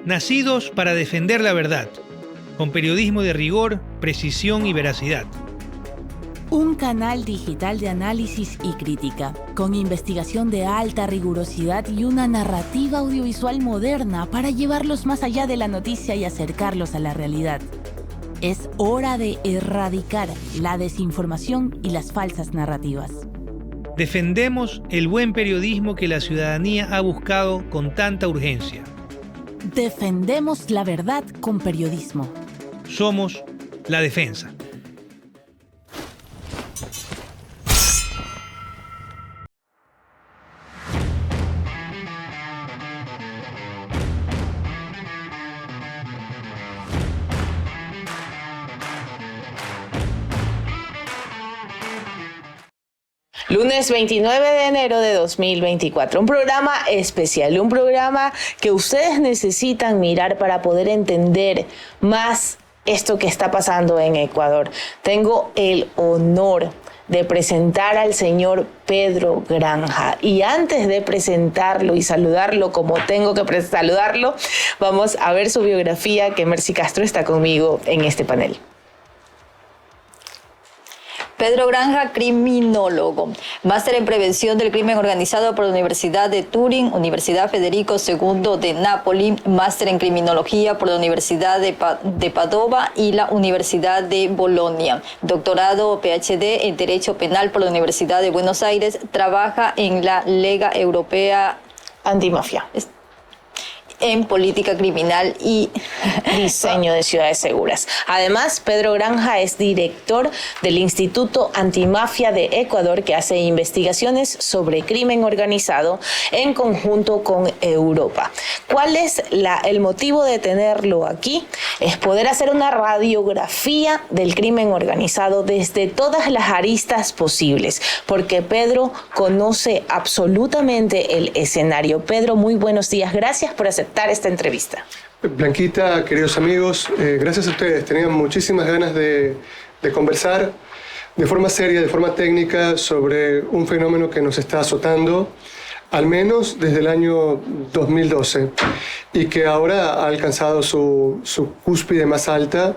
nacidos para defender la verdad, con periodismo de rigor, precisión y veracidad. Un canal digital de análisis y crítica, con investigación de alta rigurosidad y una narrativa audiovisual moderna para llevarlos más allá de la noticia y acercarlos a la realidad. Es hora de erradicar la desinformación y las falsas narrativas. Defendemos el buen periodismo que la ciudadanía ha buscado con tanta urgencia. Defendemos la verdad con periodismo. Somos La Defensa. Lunes 29 de enero de 2024, un programa especial, un programa que ustedes necesitan mirar para poder entender más esto que está pasando en Ecuador. Tengo el honor de presentar al señor Pedro Granja. Y antes de presentarlo y saludarlo como tengo que saludarlo, vamos a ver su biografía, que Mercy Castro está conmigo en este panel. Pedro Granja, criminólogo, máster en prevención del crimen organizado por la Universidad de Turín, Universidad Federico II de Nápoli, máster en criminología por la Universidad de Padova y la Universidad de Bolonia, doctorado PhD en Derecho Penal por la Universidad de Buenos Aires, trabaja en la Lega Europea Antimafia. En política criminal y diseño de ciudades seguras. Además, Pedro Granja es director del Instituto Antimafia de Ecuador, que hace investigaciones sobre crimen organizado en conjunto con Europa. ¿Cuál es el motivo de tenerlo aquí? Es poder hacer una radiografía del crimen organizado desde todas las aristas posibles, porque Pedro conoce absolutamente el escenario. Pedro, muy buenos días. Gracias por aceptar esta entrevista. Blanquita, queridos amigos, gracias a ustedes. Tenía muchísimas ganas de conversar de forma seria, de forma técnica, sobre un fenómeno que nos está azotando, al menos desde el año 2012, y que ahora ha alcanzado su cúspide más alta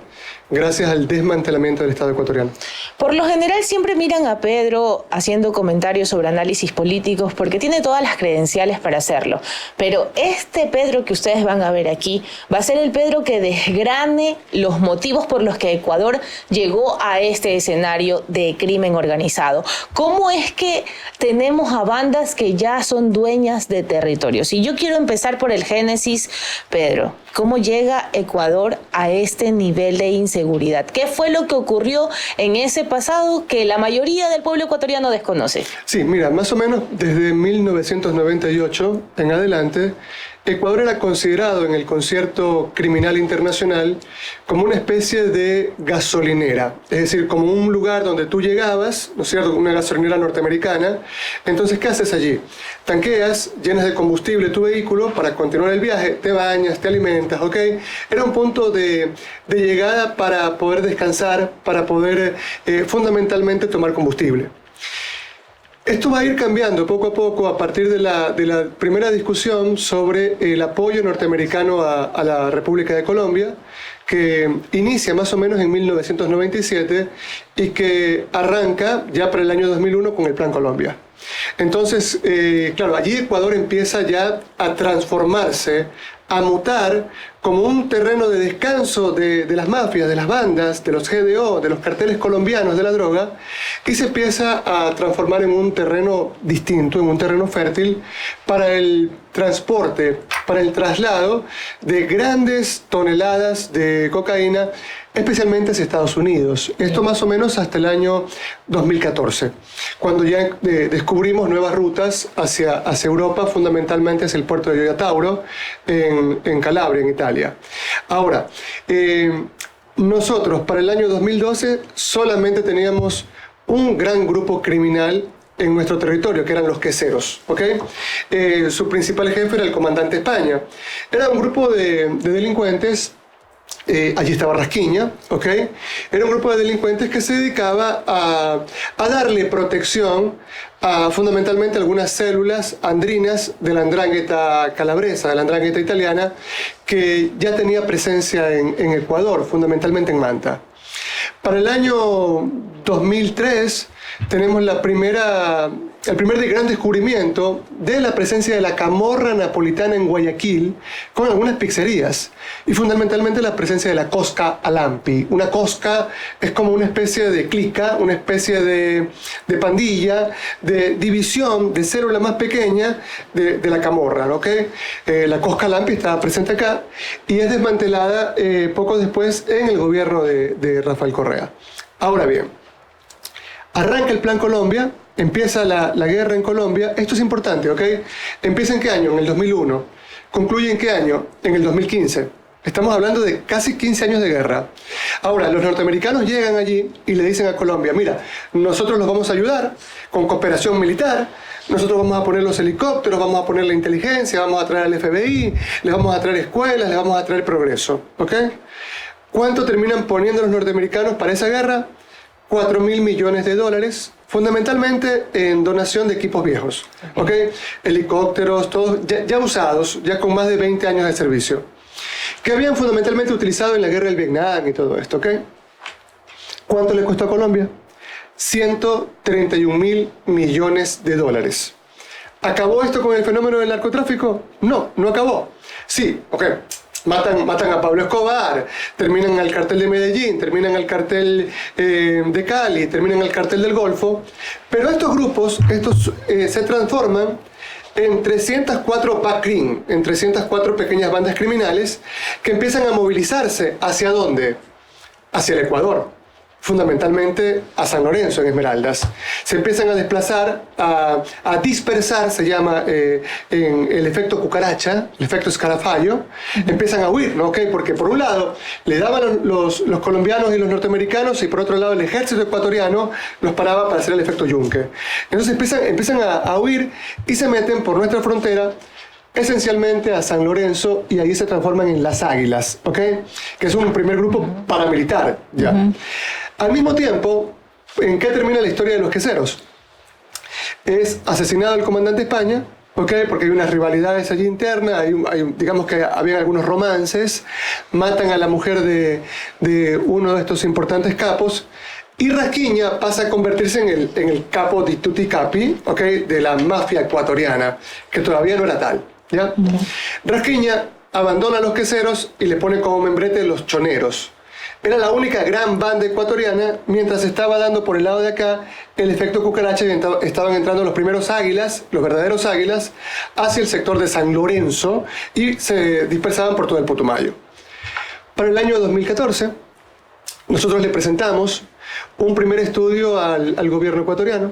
gracias al desmantelamiento del Estado ecuatoriano. Por lo general siempre miran a Pedro haciendo comentarios sobre análisis políticos porque tiene todas las credenciales para hacerlo. Pero este Pedro que ustedes van a ver aquí va a ser el Pedro que desgrane los motivos por los que Ecuador llegó a este escenario de crimen organizado. ¿Cómo es que tenemos a bandas que ya son dueñas de territorios? Y yo quiero empezar por el génesis, Pedro. ¿Cómo llega Ecuador a este nivel de inseguridad? ¿Qué fue lo que ocurrió en ese pasado que la mayoría del pueblo ecuatoriano desconoce? Sí, mira, más o menos desde 1998 en adelante, Ecuador era considerado en el concierto criminal internacional como una especie de gasolinera, es decir, como un lugar donde tú llegabas, ¿no es cierto?, una gasolinera norteamericana. Entonces, ¿qué haces allí? Tanqueas, llenas de combustible tu vehículo para continuar el viaje, te bañas, te alimentas, ¿ok? Era un punto de llegada para poder descansar, para poder fundamentalmente tomar combustible. Esto va a ir cambiando poco a poco a partir de la primera discusión sobre el apoyo norteamericano a la República de Colombia, que inicia más o menos en 1997 y que arranca ya para el año 2001 con el Plan Colombia. Entonces, claro, allí Ecuador empieza ya a transformarse, a mutar como un terreno de descanso de las mafias, de las bandas, de los GDO, de los carteles colombianos de la droga, y se empieza a transformar en un terreno distinto, en un terreno fértil para el transporte, para el traslado de grandes toneladas de cocaína, especialmente hacia Estados Unidos. Esto más o menos hasta el año 2014, cuando ya descubrimos nuevas rutas hacia Europa, fundamentalmente hacia el puerto de Gioia Tauro, en Calabria, en Italia. Ahora, nosotros para el año 2012 solamente teníamos un gran grupo criminal en nuestro territorio, que eran los queseros, ¿ok? Su principal jefe era el comandante España. Era un grupo de delincuentes allí estaba Rasquiña, ¿ok? Era un grupo de delincuentes que se dedicaba a darle protección a fundamentalmente algunas células andrinas de la 'ndrangheta calabresa, de la 'ndrangheta italiana, que ya tenía presencia en Ecuador, fundamentalmente en Manta. Para el año 2003 tenemos el primer gran descubrimiento de la presencia de la camorra napolitana en Guayaquil con algunas pizzerías y fundamentalmente la presencia de la cosca alampi. Una cosca es como una especie de clica, una especie de pandilla, de división de célula más pequeña de la camorra, ¿ok? La cosca alampi está presente acá y es desmantelada poco después en el gobierno de Rafael Correa. Ahora bien, arranca el Plan Colombia, empieza la guerra en Colombia. Esto es importante, ¿ok? ¿Empieza en qué año? En el 2001. ¿Concluye en qué año? En el 2015. Estamos hablando de casi 15 años de guerra. Ahora, los norteamericanos llegan allí y le dicen a Colombia, mira, nosotros los vamos a ayudar con cooperación militar, nosotros vamos a poner los helicópteros, vamos a poner la inteligencia, vamos a traer al FBI, les vamos a traer escuelas, les vamos a traer progreso, ¿ok? ¿Cuánto terminan poniendo los norteamericanos para esa guerra? $4.000 millones, fundamentalmente en donación de equipos viejos, ¿ok? Helicópteros, todos ya usados, ya con más de 20 años de servicio, que habían fundamentalmente utilizado en la guerra del Vietnam y todo esto, ¿ok? ¿Cuánto le costó a Colombia? $131.000 millones. ¿Acabó esto con el fenómeno del narcotráfico? No, no acabó. Sí, ok. Matan a Pablo Escobar, terminan al cartel de Medellín, terminan al cartel de Cali, terminan al cartel del Golfo, pero estos grupos se transforman en 304 PACRIN, en 304 pequeñas bandas criminales que empiezan a movilizarse. ¿Hacia dónde? Hacia el Ecuador, fundamentalmente a San Lorenzo, en Esmeraldas. Se empiezan a desplazar, a dispersar, se llama en el efecto cucaracha, el efecto escarafayo. Empiezan a huir, ¿no? ¿Okay? Porque por un lado le daban los colombianos y los norteamericanos y por otro lado el ejército ecuatoriano los paraba para hacer el efecto yunque. Entonces empiezan a huir y se meten por nuestra frontera esencialmente a San Lorenzo y ahí se transforman en las Águilas, ¿ok? Que es un primer grupo paramilitar, ya. Al mismo tiempo, ¿en qué termina la historia de los queseros? Es asesinado el comandante España, ¿ok? Porque hay unas rivalidades allí internas, digamos que había algunos romances, matan a la mujer de uno de estos importantes capos, y Rasquiña pasa a convertirse en el capo di tutti capi, ¿ok? De la mafia ecuatoriana, que todavía no era tal, ¿ya? Rasquiña abandona a los queseros y le pone como membrete los choneros. Era la única gran banda ecuatoriana, mientras estaba dando por el lado de acá el efecto cucaracha y estaban entrando los primeros águilas, los verdaderos águilas, hacia el sector de San Lorenzo y se dispersaban por todo el Putumayo. Para el año 2014, nosotros le presentamos un primer estudio al gobierno ecuatoriano.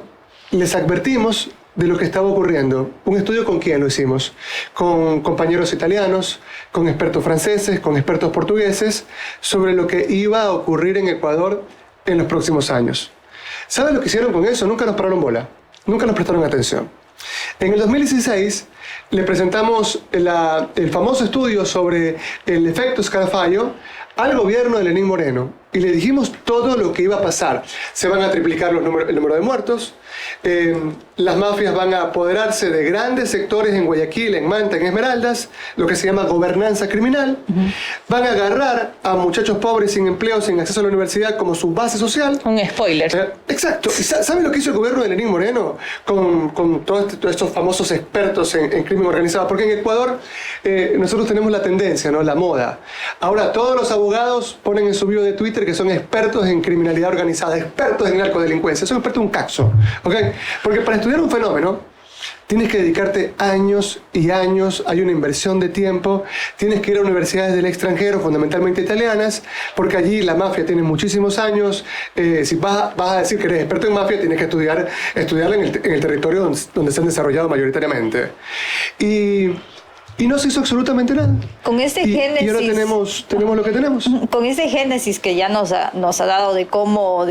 Les advertimos de lo que estaba ocurriendo. ¿Un estudio con quién lo hicimos? Con compañeros italianos, con expertos franceses, con expertos portugueses, sobre lo que iba a ocurrir en Ecuador en los próximos años. ¿Saben lo que hicieron con eso? Nunca nos pararon bola, nunca nos prestaron atención. En el 2016 le presentamos el famoso estudio sobre el efecto escarafayo al gobierno de Lenín Moreno y le dijimos todo lo que iba a pasar. Se van a triplicar el número de muertos, las mafias van a apoderarse de grandes sectores en Guayaquil, en Manta, en Esmeraldas, lo que se llama gobernanza criminal, van a agarrar a muchachos pobres sin empleo, sin acceso a la universidad como su base social. Un spoiler. Exacto. ¿Saben lo que hizo el gobierno de Lenín Moreno con todos estos famosos expertos en crimen organizado? Porque en Ecuador nosotros tenemos la tendencia, ¿no? La moda. Ahora todos los abogados ponen en su bio de Twitter que son expertos en criminalidad organizada, expertos en narcodelincuencia, son expertos en un caxo, ¿ok? Porque para estudiar un fenómeno tienes que dedicarte años y años, hay una inversión de tiempo, tienes que ir a universidades del extranjero, fundamentalmente italianas, porque allí la mafia tiene muchísimos años. Si vas a decir que eres experto en mafia, tienes que estudiarla en el territorio donde se han desarrollado mayoritariamente. Y no se hizo absolutamente nada. Con este génesis, y ahora tenemos lo que tenemos. Con ese génesis que ya nos ha dado de cómo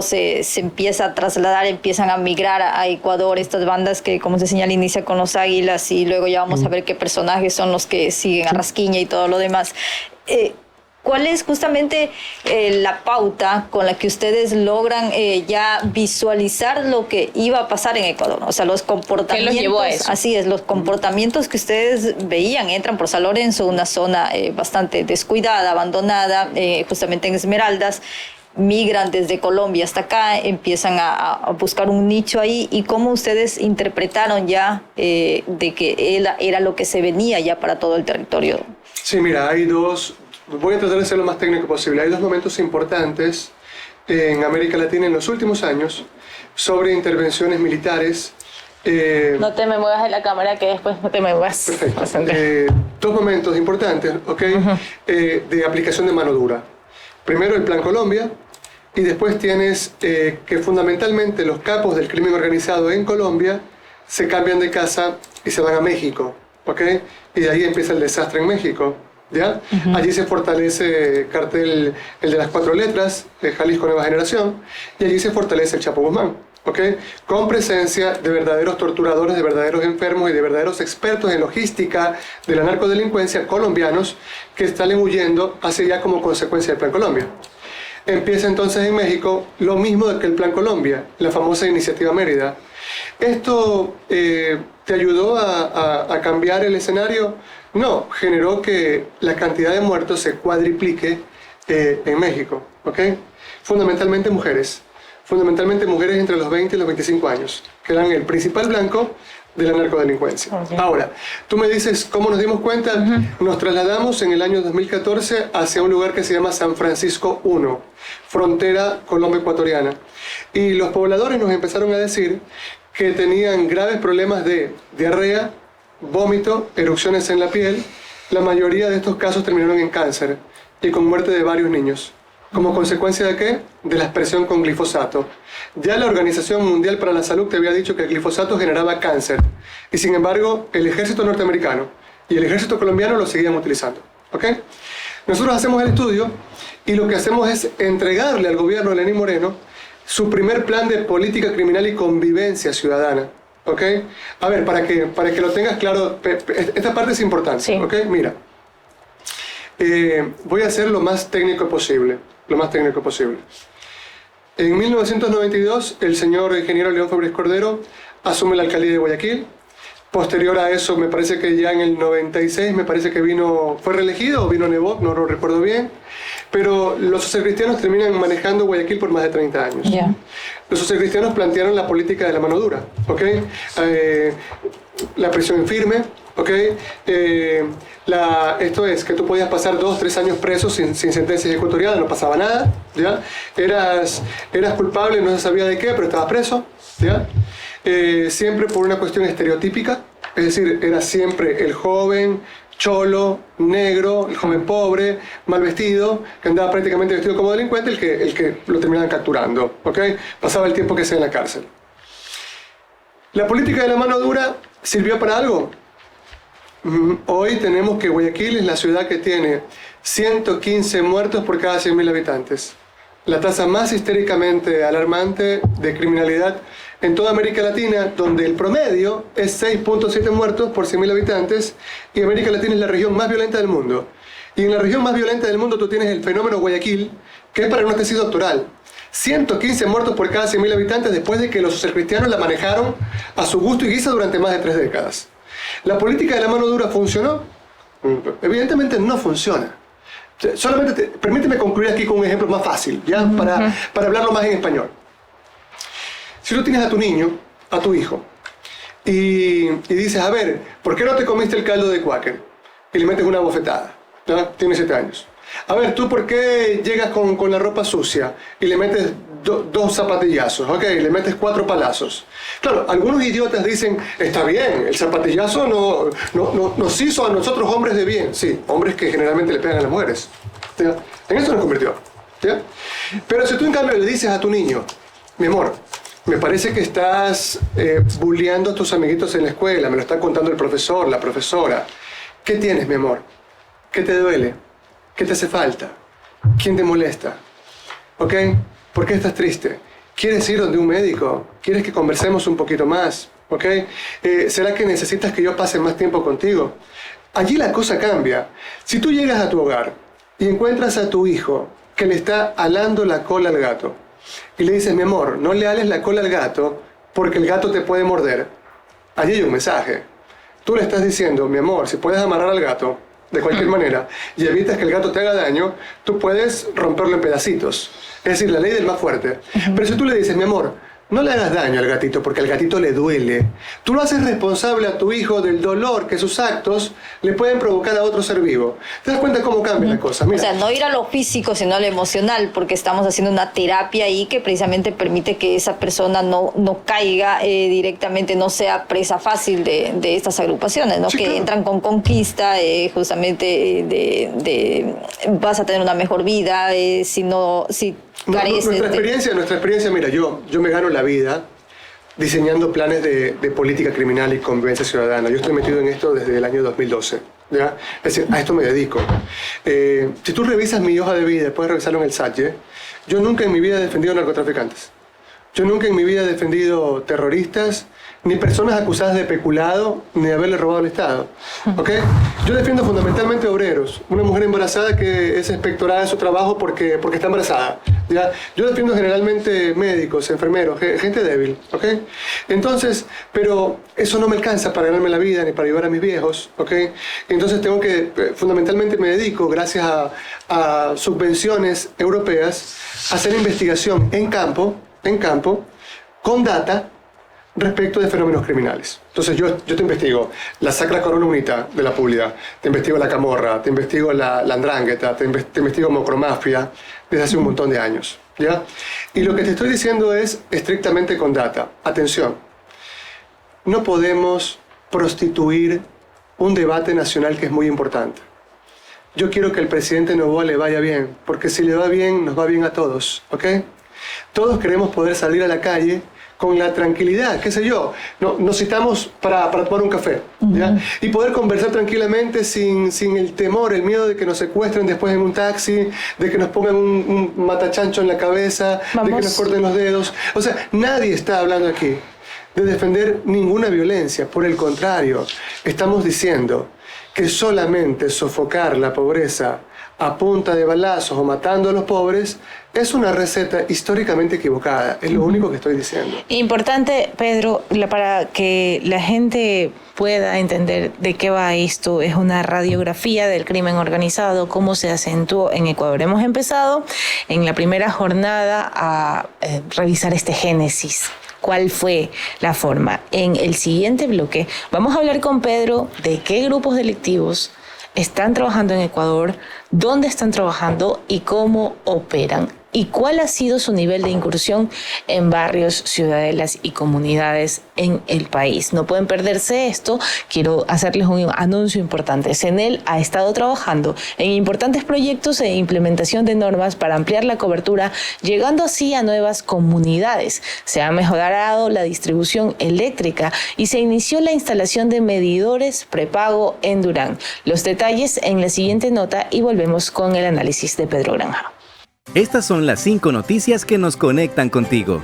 se empieza a trasladar, empiezan a migrar a Ecuador estas bandas que, como se señala, inicia con los Águilas y luego ya vamos a ver qué personajes son los que siguen a Rasquiña y todo lo demás. ¿Cuál es justamente la pauta con la que ustedes logran ya visualizar lo que iba a pasar en Ecuador? O sea, los comportamientos. ¿Qué los llevó a eso? Así es, los comportamientos que ustedes veían. Entran por San Lorenzo, una zona bastante descuidada, abandonada, justamente en Esmeraldas. Migran desde Colombia hasta acá, empiezan a buscar un nicho ahí. ¿Y cómo ustedes interpretaron ya de que era lo que se venía ya para todo el territorio? Sí, mira, hay dos. Voy a tratar de ser lo más técnico posible. Hay dos momentos importantes en América Latina en los últimos años sobre intervenciones militares. No te me muevas de la cámara, que después no te me muevas. Perfecto. Dos momentos importantes, ¿ok? De aplicación de mano dura. Primero el Plan Colombia, y después tienes que fundamentalmente los capos del crimen organizado en Colombia se cambian de casa y se van a México, ¿ok? Y de ahí empieza el desastre en México, ¿ya? Allí se fortalece el cartel, el de las 4 letras, Jalisco Nueva Generación, y allí se fortalece el Chapo Guzmán, ¿ok? Con presencia de verdaderos torturadores, de verdaderos enfermos y de verdaderos expertos en logística de la narcodelincuencia colombianos que salen huyendo hacia allá como consecuencia del Plan Colombia. Empieza entonces en México lo mismo que el Plan Colombia, la famosa Iniciativa Mérida. ¿Esto te ayudó a cambiar el escenario? No, generó que la cantidad de muertos se cuadriplique en México, ¿ok? Fundamentalmente mujeres entre los 20 y los 25 años, que eran el principal blanco de la narcodelincuencia. Okay. Ahora, tú me dices, ¿cómo nos dimos cuenta? Nos trasladamos en el año 2014 hacia un lugar que se llama San Francisco I, frontera colombo-ecuatoriana. Y los pobladores nos empezaron a decir que tenían graves problemas de diarrea, vómito, erupciones en la piel. La mayoría de estos casos terminaron en cáncer y con muerte de varios niños. ¿Como consecuencia de qué? De la expresión con glifosato. Ya la Organización Mundial para la Salud te había dicho que el glifosato generaba cáncer. Y sin embargo, el ejército norteamericano y el ejército colombiano lo seguían utilizando. ¿Ok? Nosotros hacemos el estudio y lo que hacemos es entregarle al gobierno de Lenín Moreno su primer plan de política criminal y convivencia ciudadana. ¿Ok? A ver, para que lo tengas claro, esta parte es importante. Sí. ¿Ok? Mira. Voy a hacer lo más técnico posible. En 1992, el señor ingeniero León Febres Cordero asume la alcaldía de Guayaquil. Posterior a eso, me parece que ya en el 96, me parece que fue reelegido o vino Nebot, no lo recuerdo bien. Pero los socialcristianos terminan manejando Guayaquil por más de 30 años. Yeah. Los socialcristianos plantearon la política de la mano dura, ¿ok? La prisión en firme, ¿ok? Esto es que tú podías pasar 2-3 años preso sin sentencia ejecutoriada, no pasaba nada, ¿ya? Eras culpable, no se sabía de qué, pero estabas preso, ¿ya? Siempre por una cuestión estereotípica, es decir, era siempre el joven cholo, negro, el joven pobre, mal vestido, que andaba prácticamente vestido como delincuente, el que lo terminaban capturando, ¿ok? Pasaba el tiempo que sea en la cárcel. ¿La política de la mano dura sirvió para algo? Hoy tenemos que Guayaquil es la ciudad que tiene 115 muertos por cada 100.000 habitantes. La tasa más histéricamente alarmante de criminalidad en toda América Latina, donde el promedio es 6.7 muertos por 100.000 habitantes, y América Latina es la región más violenta del mundo. Y en la región más violenta del mundo tú tienes el fenómeno Guayaquil, que es para una tesis doctoral. 115 muertos por cada 100.000 habitantes después de que los socialcristianos la manejaron a su gusto y guisa durante más de 3 décadas. ¿La política de la mano dura funcionó? Evidentemente no funciona. Solamente permíteme concluir aquí con un ejemplo más fácil, ¿ya? Para hablarlo más en español. Si tú tienes a tu niño, a tu hijo, y dices, a ver, ¿por qué no te comiste el caldo de Quaker? Y le metes una bofetada, ¿ya? Tiene 7 años. A ver, ¿tú por qué llegas con la ropa sucia y le metes 2 zapatillazos? Ok, le metes 4 palazos. Claro, algunos idiotas dicen, está bien, el zapatillazo nos hizo a nosotros hombres de bien. Sí, hombres que generalmente le pegan a las mujeres, ¿ya? En eso nos convirtió, ¿ya? Pero si tú en cambio le dices a tu niño, mi amor, me parece que estás bulleando a tus amiguitos en la escuela, me lo está contando el profesor, la profesora. ¿Qué tienes, mi amor? ¿Qué te duele? ¿Qué te hace falta? ¿Quién te molesta? ¿Ok? ¿Por qué estás triste? ¿Quieres ir donde un médico? ¿Quieres que conversemos un poquito más? ¿Ok? ¿Será que necesitas que yo pase más tiempo contigo? Allí la cosa cambia. Si tú llegas a tu hogar y encuentras a tu hijo que le está alando la cola al gato, y le dices, mi amor, no le ales la cola al gato porque el gato te puede morder, allí hay un mensaje. Tú le estás diciendo, mi amor, si puedes amarrar al gato de cualquier manera y evitas que el gato te haga daño, tú puedes romperlo en pedacitos. Es decir, la ley del más fuerte. Pero si tú le dices, mi amor, no le hagas daño al gatito porque al gatito le duele, tú lo haces responsable a tu hijo del dolor que sus actos le pueden provocar a otro ser vivo. ¿Te das cuenta cómo cambia la cosa? Mira. O sea, no ir a lo físico, sino a lo emocional, porque estamos haciendo una terapia ahí que precisamente permite que esa persona no caiga directamente, no sea presa fácil de estas agrupaciones, ¿no? Sí, que claro. Entran con conquista, justamente de vas a tener una mejor vida, si nuestra experiencia, mira, yo me gano la vida diseñando planes de política criminal y convivencia ciudadana. Yo estoy metido en esto desde el año 2012. ¿Ya? Es decir, a esto me dedico. Si tú revisas mi hoja de vida, puedes revisarlo en el SATYE, yo nunca en mi vida he defendido narcotraficantes. Yo nunca en mi vida he defendido terroristas, ni personas acusadas de peculado, ni de haberle robado al Estado. ¿Okay? Yo defiendo fundamentalmente obreros, una mujer embarazada que es expectorada en su trabajo porque está embarazada. ¿Ya? Yo defiendo generalmente médicos, enfermeros, gente débil. ¿Okay? Entonces, pero eso no me alcanza para ganarme la vida ni para ayudar a mis viejos. ¿Okay? Entonces fundamentalmente me dedico, gracias a subvenciones europeas, a hacer investigación en campo, con data, respecto de fenómenos criminales. Entonces yo te investigo la Sacra Corona Unita de la Puglia, te investigo la Camorra, te investigo la 'Ndrangheta, te investigo Mocromafia desde hace un montón de años. ¿Ya? Y lo que te estoy diciendo es estrictamente con data. Atención, no podemos prostituir un debate nacional que es muy importante. Yo quiero que al presidente Noboa le vaya bien, porque si le va bien, nos va bien a todos. ¿Ok? Todos queremos poder salir a la calle con la tranquilidad, qué sé yo, nos citamos para tomar un café, ¿ya? Y poder conversar tranquilamente sin el temor, el miedo de que nos secuestren después en un taxi, de que nos pongan un matachancho en la cabeza, de que nos corten los dedos. O sea, nadie está hablando aquí de defender ninguna violencia, por el contrario, estamos diciendo que solamente sofocar la pobreza a punta de balazos o matando a los pobres es una receta históricamente equivocada. Es lo único que estoy diciendo. Importante, Pedro, para que la gente pueda entender de qué va esto, es una radiografía del crimen organizado, cómo se acentuó en Ecuador. Hemos empezado en la primera jornada a revisar este génesis. ¿Cuál fue la forma? En el siguiente bloque vamos a hablar con Pedro de qué grupos delictivos están trabajando en Ecuador, dónde están trabajando y cómo operan. ¿Y cuál ha sido su nivel de incursión en barrios, ciudadelas y comunidades en el país? No pueden perderse esto. Quiero hacerles un anuncio importante. CENEL ha estado trabajando en importantes proyectos de implementación de normas para ampliar la cobertura, llegando así a nuevas comunidades. Se ha mejorado la distribución eléctrica y se inició la instalación de medidores prepago en Durán. Los detalles en la siguiente nota y volvemos con el análisis de Pedro Granja. Estas son las 5 noticias que nos conectan contigo.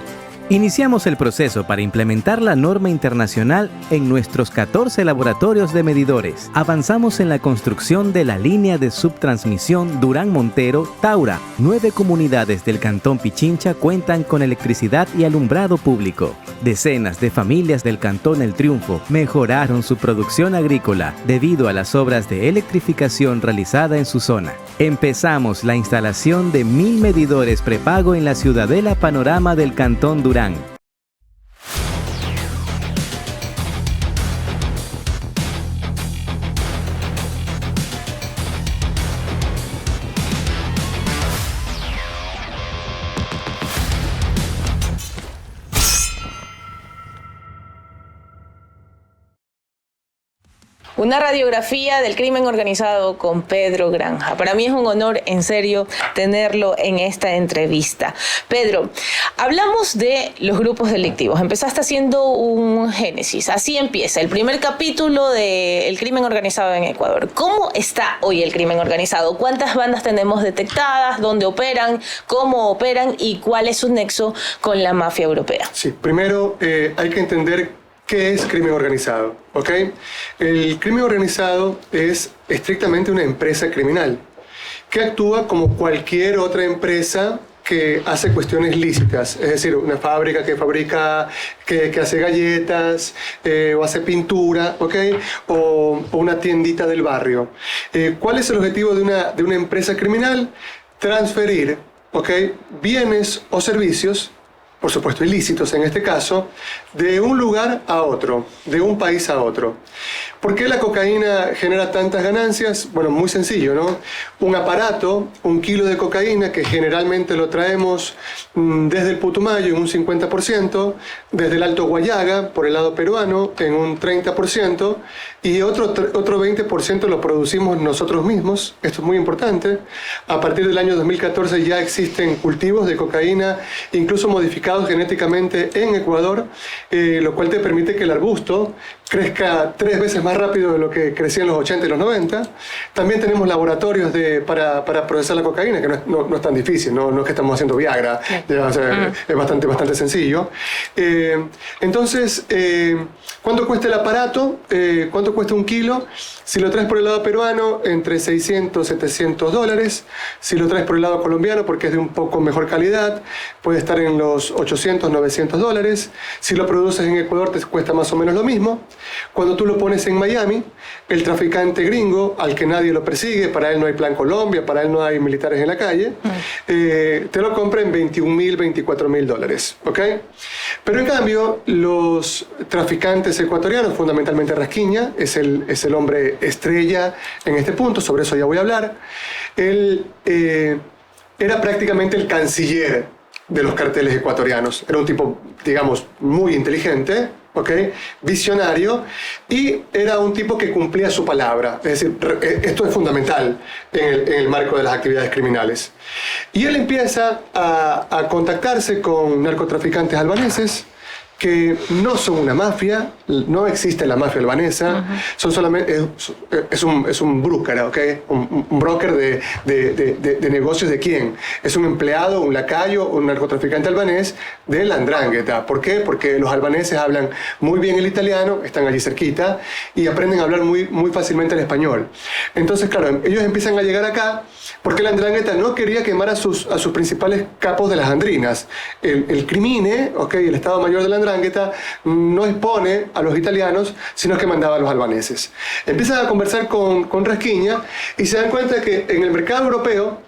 Iniciamos el proceso para implementar la norma internacional en nuestros 14 laboratorios de medidores. Avanzamos en la construcción de la línea de subtransmisión Durán-Montero-Taura. 9 comunidades del Cantón Pichincha cuentan con electricidad y alumbrado público. Decenas de familias del Cantón El Triunfo mejoraron su producción agrícola debido a las obras de electrificación realizada en su zona. Empezamos la instalación de 1000 medidores prepago en la ciudadela Panorama del Cantón Durán. Una radiografía del crimen organizado con Pedro Granja. Para mí es un honor, en serio, tenerlo en esta entrevista. Pedro, hablamos de los grupos delictivos. Empezaste haciendo un génesis. Así empieza el primer capítulo del crimen organizado en Ecuador. ¿Cómo está hoy el crimen organizado? ¿Cuántas bandas tenemos detectadas? ¿Dónde operan? ¿Cómo operan? ¿Y cuál es su nexo con la mafia europea? Sí, primero hay que entender ¿qué es crimen organizado? ¿Okay? El crimen organizado es estrictamente una empresa criminal que actúa como cualquier otra empresa que hace cuestiones lícitas, es decir, una fábrica que fabrica, que hace galletas, o hace pintura, ¿ok? O una tiendita del barrio. ¿Cuál es el objetivo de una empresa criminal? Transferir, ¿ok?, bienes o servicios, por supuesto ilícitos en este caso, de un lugar a otro, de un país a otro. ¿Por qué la cocaína genera tantas ganancias? Bueno, muy sencillo, ¿no? Un aparato, 1 kilo de cocaína, que generalmente lo traemos desde el Putumayo en un 50%, desde el Alto Guayaga, por el lado peruano, en un 30%, y otro 20% lo producimos nosotros mismos. Esto es muy importante. A partir del año 2014 ya existen cultivos de cocaína, incluso modificados genéticamente en Ecuador, lo cual te permite que el arbusto crezca 3 veces más rápido de lo que crecía en los 80 y los 90. También tenemos laboratorios para procesar la cocaína, que no es tan difícil, no es que estamos haciendo Viagra, ya, o sea, es bastante sencillo. Entonces, ¿cuánto cuesta el aparato? ¿Cuánto cuesta 1 kilo? Si lo traes por el lado peruano, entre 600 y $700. Si lo traes por el lado colombiano, porque es de un poco mejor calidad, puede estar en los $800, $900. Si lo produces en Ecuador, te cuesta más o menos lo mismo. Cuando tú lo pones en Miami, el traficante gringo, al que nadie lo persigue, para él no hay Plan Colombia, para él no hay militares en la calle, te lo compra en $21,000, $24,000, ¿ok? Pero en cambio, los traficantes ecuatorianos, fundamentalmente Rasquiña, es el hombre estrella en este punto, sobre eso ya voy a hablar. Él era prácticamente el canciller de los carteles ecuatorianos. Era un tipo, digamos, muy inteligente, ¿ok?, visionario, y era un tipo que cumplía su palabra. Es decir, esto es fundamental en el marco de las actividades criminales. Y él empieza a contactarse con narcotraficantes albaneses, que no son una mafia, no existe la mafia albanesa, son solamente, es un broker, ¿ok? Un broker de negocios. ¿De quién? Es un empleado, un lacayo, un narcotraficante albanés de la 'Ndrangheta. ¿Por qué? Porque los albaneses hablan muy bien el italiano, están allí cerquita, y aprenden a hablar muy fácilmente el español. Entonces, claro, ellos empiezan a llegar acá porque la 'Ndrangheta no quería quemar a sus principales capos de las andrinas. El crimine, ¿ok?, el Estado Mayor de la 'Ndrangheta no expone a los italianos, sino que mandaba a los albaneses. Empiezan a conversar con Rasquiña y se dan cuenta que en el mercado europeo,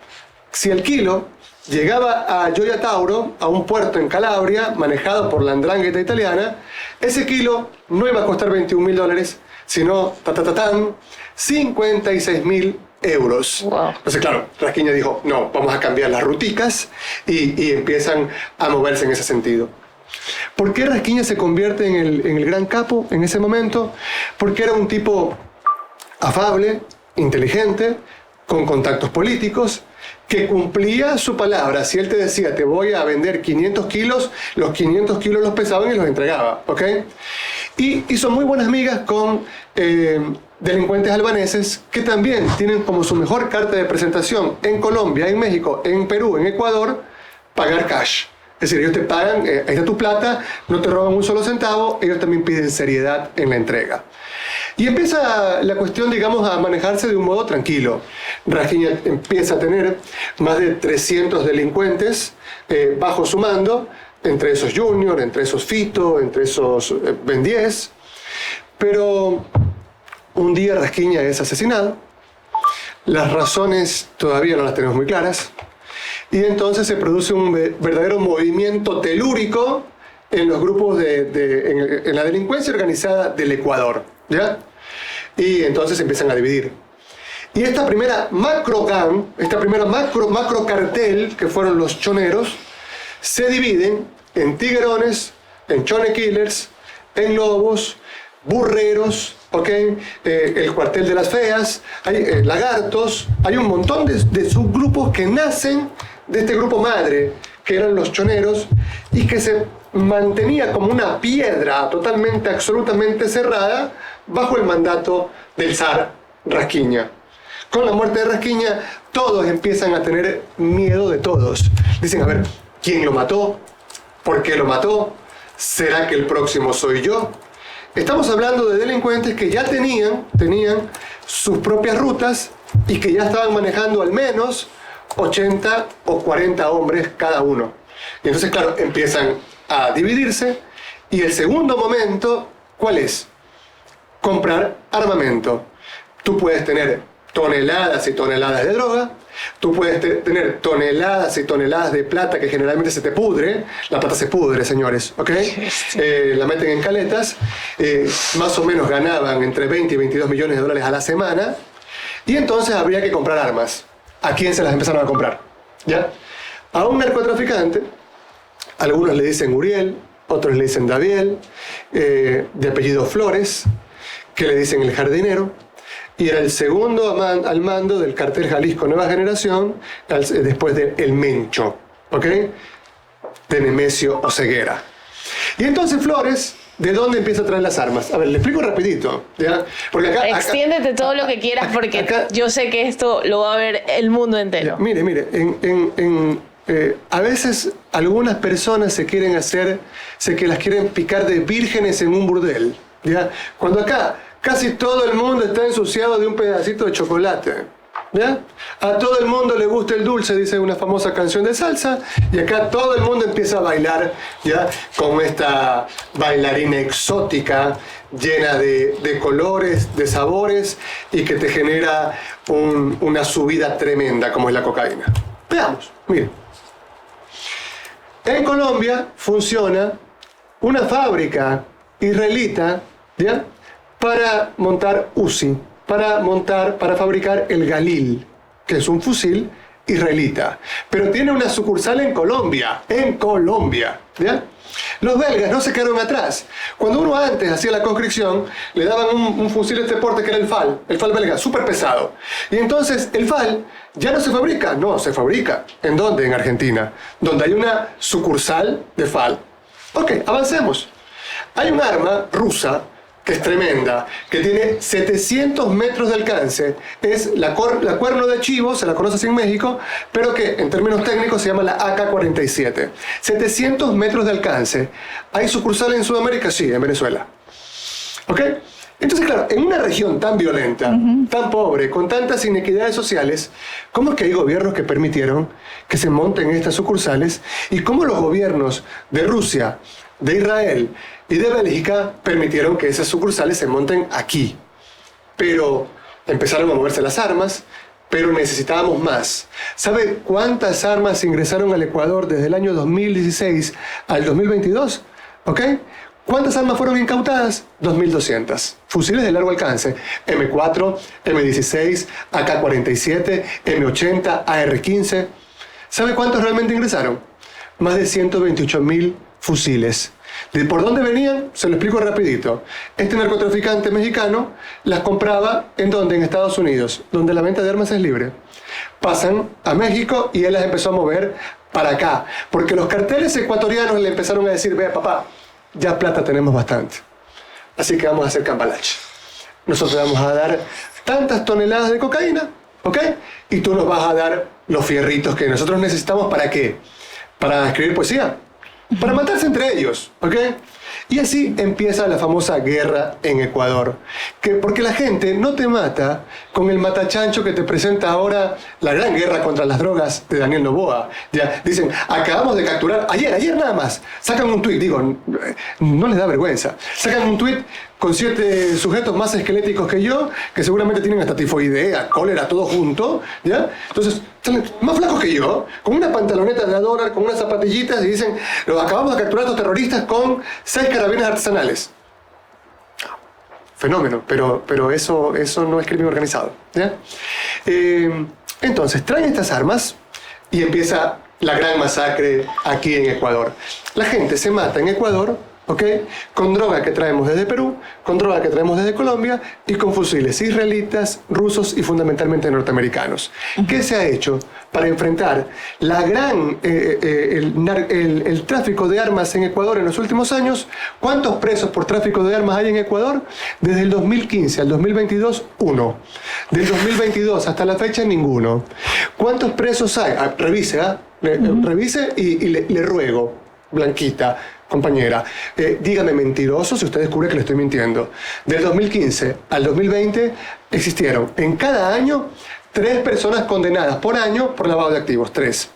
si el kilo llegaba a Gioia Tauro, a un puerto en Calabria, manejado por la 'Ndrangheta italiana, ese kilo no iba a costar $21,000, sino, 56,000 euros. Wow. Entonces, claro, Rasquiña dijo, no, vamos a cambiar las ruticas, y empiezan a moverse en ese sentido. ¿Por qué Rasquiña se convierte en el gran capo en ese momento? Porque era un tipo afable, inteligente, con contactos políticos, que cumplía su palabra. Si él te decía, te voy a vender 500 kilos, los 500 kilos los pesaban y los entregaba, ¿ok? Y hizo muy buenas migas con delincuentes albaneses, que también tienen como su mejor carta de presentación en Colombia, en México, en Perú, en Ecuador, pagar cash. Es decir, ellos te pagan, ahí está tu plata, no te roban un solo centavo, ellos también piden seriedad en la entrega. Y empieza la cuestión, digamos, a manejarse de un modo tranquilo. Rasquiña empieza a tener más de 300 delincuentes bajo su mando, entre esos Junior, entre esos Fito, entre esos Ben 10. Pero un día Rasquiña es asesinado. Las razones todavía no las tenemos muy claras. Y entonces se produce un verdadero movimiento telúrico en los grupos en la delincuencia organizada del Ecuador, ¿ya? Y entonces se empiezan a dividir. Y esta primera macro gang, esta primera macro cartel, que fueron los choneros, se dividen en tiguerones, en chone killers, en lobos, burreros, ¿ok? El cuartel de las feas, hay lagartos, hay un montón de subgrupos que nacen de este grupo madre, que eran los choneros, y que se mantenía como una piedra totalmente, absolutamente cerrada, bajo el mandato del zar Rasquiña. Con la muerte de Rasquiña, todos empiezan a tener miedo de todos. Dicen, a ver, ¿quién lo mató? ¿Por qué lo mató? ¿Será que el próximo soy yo? Estamos hablando de delincuentes que ya tenían sus propias rutas y que ya estaban manejando al menos 80 o 40 hombres cada uno. Y entonces, claro, empiezan a dividirse. Y el segundo momento, ¿cuál es? Comprar armamento. Tú puedes tener toneladas y toneladas de droga, tú puedes tener toneladas y toneladas de plata que generalmente se te pudre. La plata se pudre, señores, ¿ok? La meten en caletas. Más o menos ganaban entre 20 y 22 millones de dólares a la semana. Y entonces habría que comprar armas. ¿A quién se las empezaron a comprar? ¿Ya? A un narcotraficante. Algunos le dicen Uriel, otros le dicen Daviel, de apellido Flores, que le dicen el jardinero. Y era el segundo al mando del cartel Jalisco Nueva Generación, después de El Mencho, ¿ok? De Nemesio Oseguera. Y entonces Flores, ¿de dónde empieza a traer las armas? A ver, le explico rapidito, ¿ya? Porque extiéndete todo lo que quieras, porque yo sé que esto lo va a ver el mundo entero. Ya, mire, a veces algunas personas se las quieren picar de vírgenes en un burdel, ¿ya? Cuando acá casi todo el mundo está ensuciado de un pedacito de chocolate, ¿ya? A todo el mundo le gusta el dulce, dice una famosa canción de salsa, y acá todo el mundo empieza a bailar, ¿ya? Con esta bailarina exótica, llena de colores, de sabores, y que te genera una subida tremenda, como es la cocaína. Veamos, miren. En Colombia funciona una fábrica israelita, ¿ya? Para montar Uzi, para fabricar el Galil, que es un fusil israelita. Pero tiene una sucursal en Colombia, ¿ya? Los belgas no se quedaron atrás. Cuando uno antes hacía la conscripción, le daban un fusil de este porte que era el FAL belga, súper pesado. Y entonces el FAL ya no se fabrica. No, se fabrica. ¿En dónde? En Argentina, donde hay una sucursal de FAL. Ok, avancemos. Hay un arma rusa que es tremenda, que tiene 700 metros de alcance. Es la cuerno de chivo, se la conoce así en México, pero que en términos técnicos se llama la AK-47. 700 metros de alcance. ¿Hay sucursales en Sudamérica? Sí, en Venezuela. ¿Ok? Entonces, claro, en una región tan violenta, tan pobre, con tantas inequidades sociales, ¿cómo es que hay gobiernos que permitieron que se monten estas sucursales? ¿Y cómo los gobiernos de Rusia, de Israel y de Bélgica permitieron que esas sucursales se monten aquí? Pero empezaron a moverse las armas, pero necesitábamos más. ¿Sabe cuántas armas ingresaron al Ecuador desde el año 2016 al 2022? ¿Ok? ¿Cuántas armas fueron incautadas? 2.200. Fusiles de largo alcance. M4, M16, AK-47, M80, AR-15. ¿Sabe cuántos realmente ingresaron? Más de 128.000 fusiles. ¿De por dónde venían? Se lo explico rapidito. Este narcotraficante mexicano las compraba ¿en dónde? En Estados Unidos, donde la venta de armas es libre. Pasan a México y él las empezó a mover para acá, porque los carteles ecuatorianos le empezaron a decir: vea papá, ya plata tenemos bastante, así que vamos a hacer cambalache. Nosotros vamos a dar tantas toneladas de cocaína, ¿ok? Y tú nos vas a dar los fierritos que nosotros necesitamos. ¿Para qué? Para escribir poesía, para matarse entre ellos, ¿ok? Y así empieza la famosa guerra en Ecuador. Porque la gente no te mata con el matachancho que te presenta ahora la gran guerra contra las drogas de Daniel Noboa. Ya dicen: acabamos de capturar, ayer nada más, sacan un tuit, digo, no les da vergüenza, sacan un tuit con 7 sujetos más esqueléticos que yo, que seguramente tienen hasta tifoidea, cólera, todo junto, ¿ya? Entonces, salen más flacos que yo, con una pantaloneta de $1, con unas zapatillitas, y dicen: los acabamos de capturar a estos terroristas con 6 carabinas artesanales. Fenómeno, pero eso no es crimen organizado, ¿ya? Entonces, traen estas armas y empieza la gran masacre aquí en Ecuador. La gente se mata en Ecuador, ¿ok? Con droga que traemos desde Perú, con droga que traemos desde Colombia y con fusiles israelitas, rusos y fundamentalmente norteamericanos. ¿Qué se ha hecho para enfrentar el tráfico de armas en Ecuador en los últimos años? ¿Cuántos presos por tráfico de armas hay en Ecuador? Desde el 2015 al 2022, 1. Del 2022 hasta la fecha, ninguno. ¿Cuántos presos hay? Revise, revise y le ruego, Blanquita, compañera, dígame mentiroso si usted descubre que le estoy mintiendo. Del 2015 al 2020 existieron en cada año 3 personas condenadas por año por lavado de activos, 3.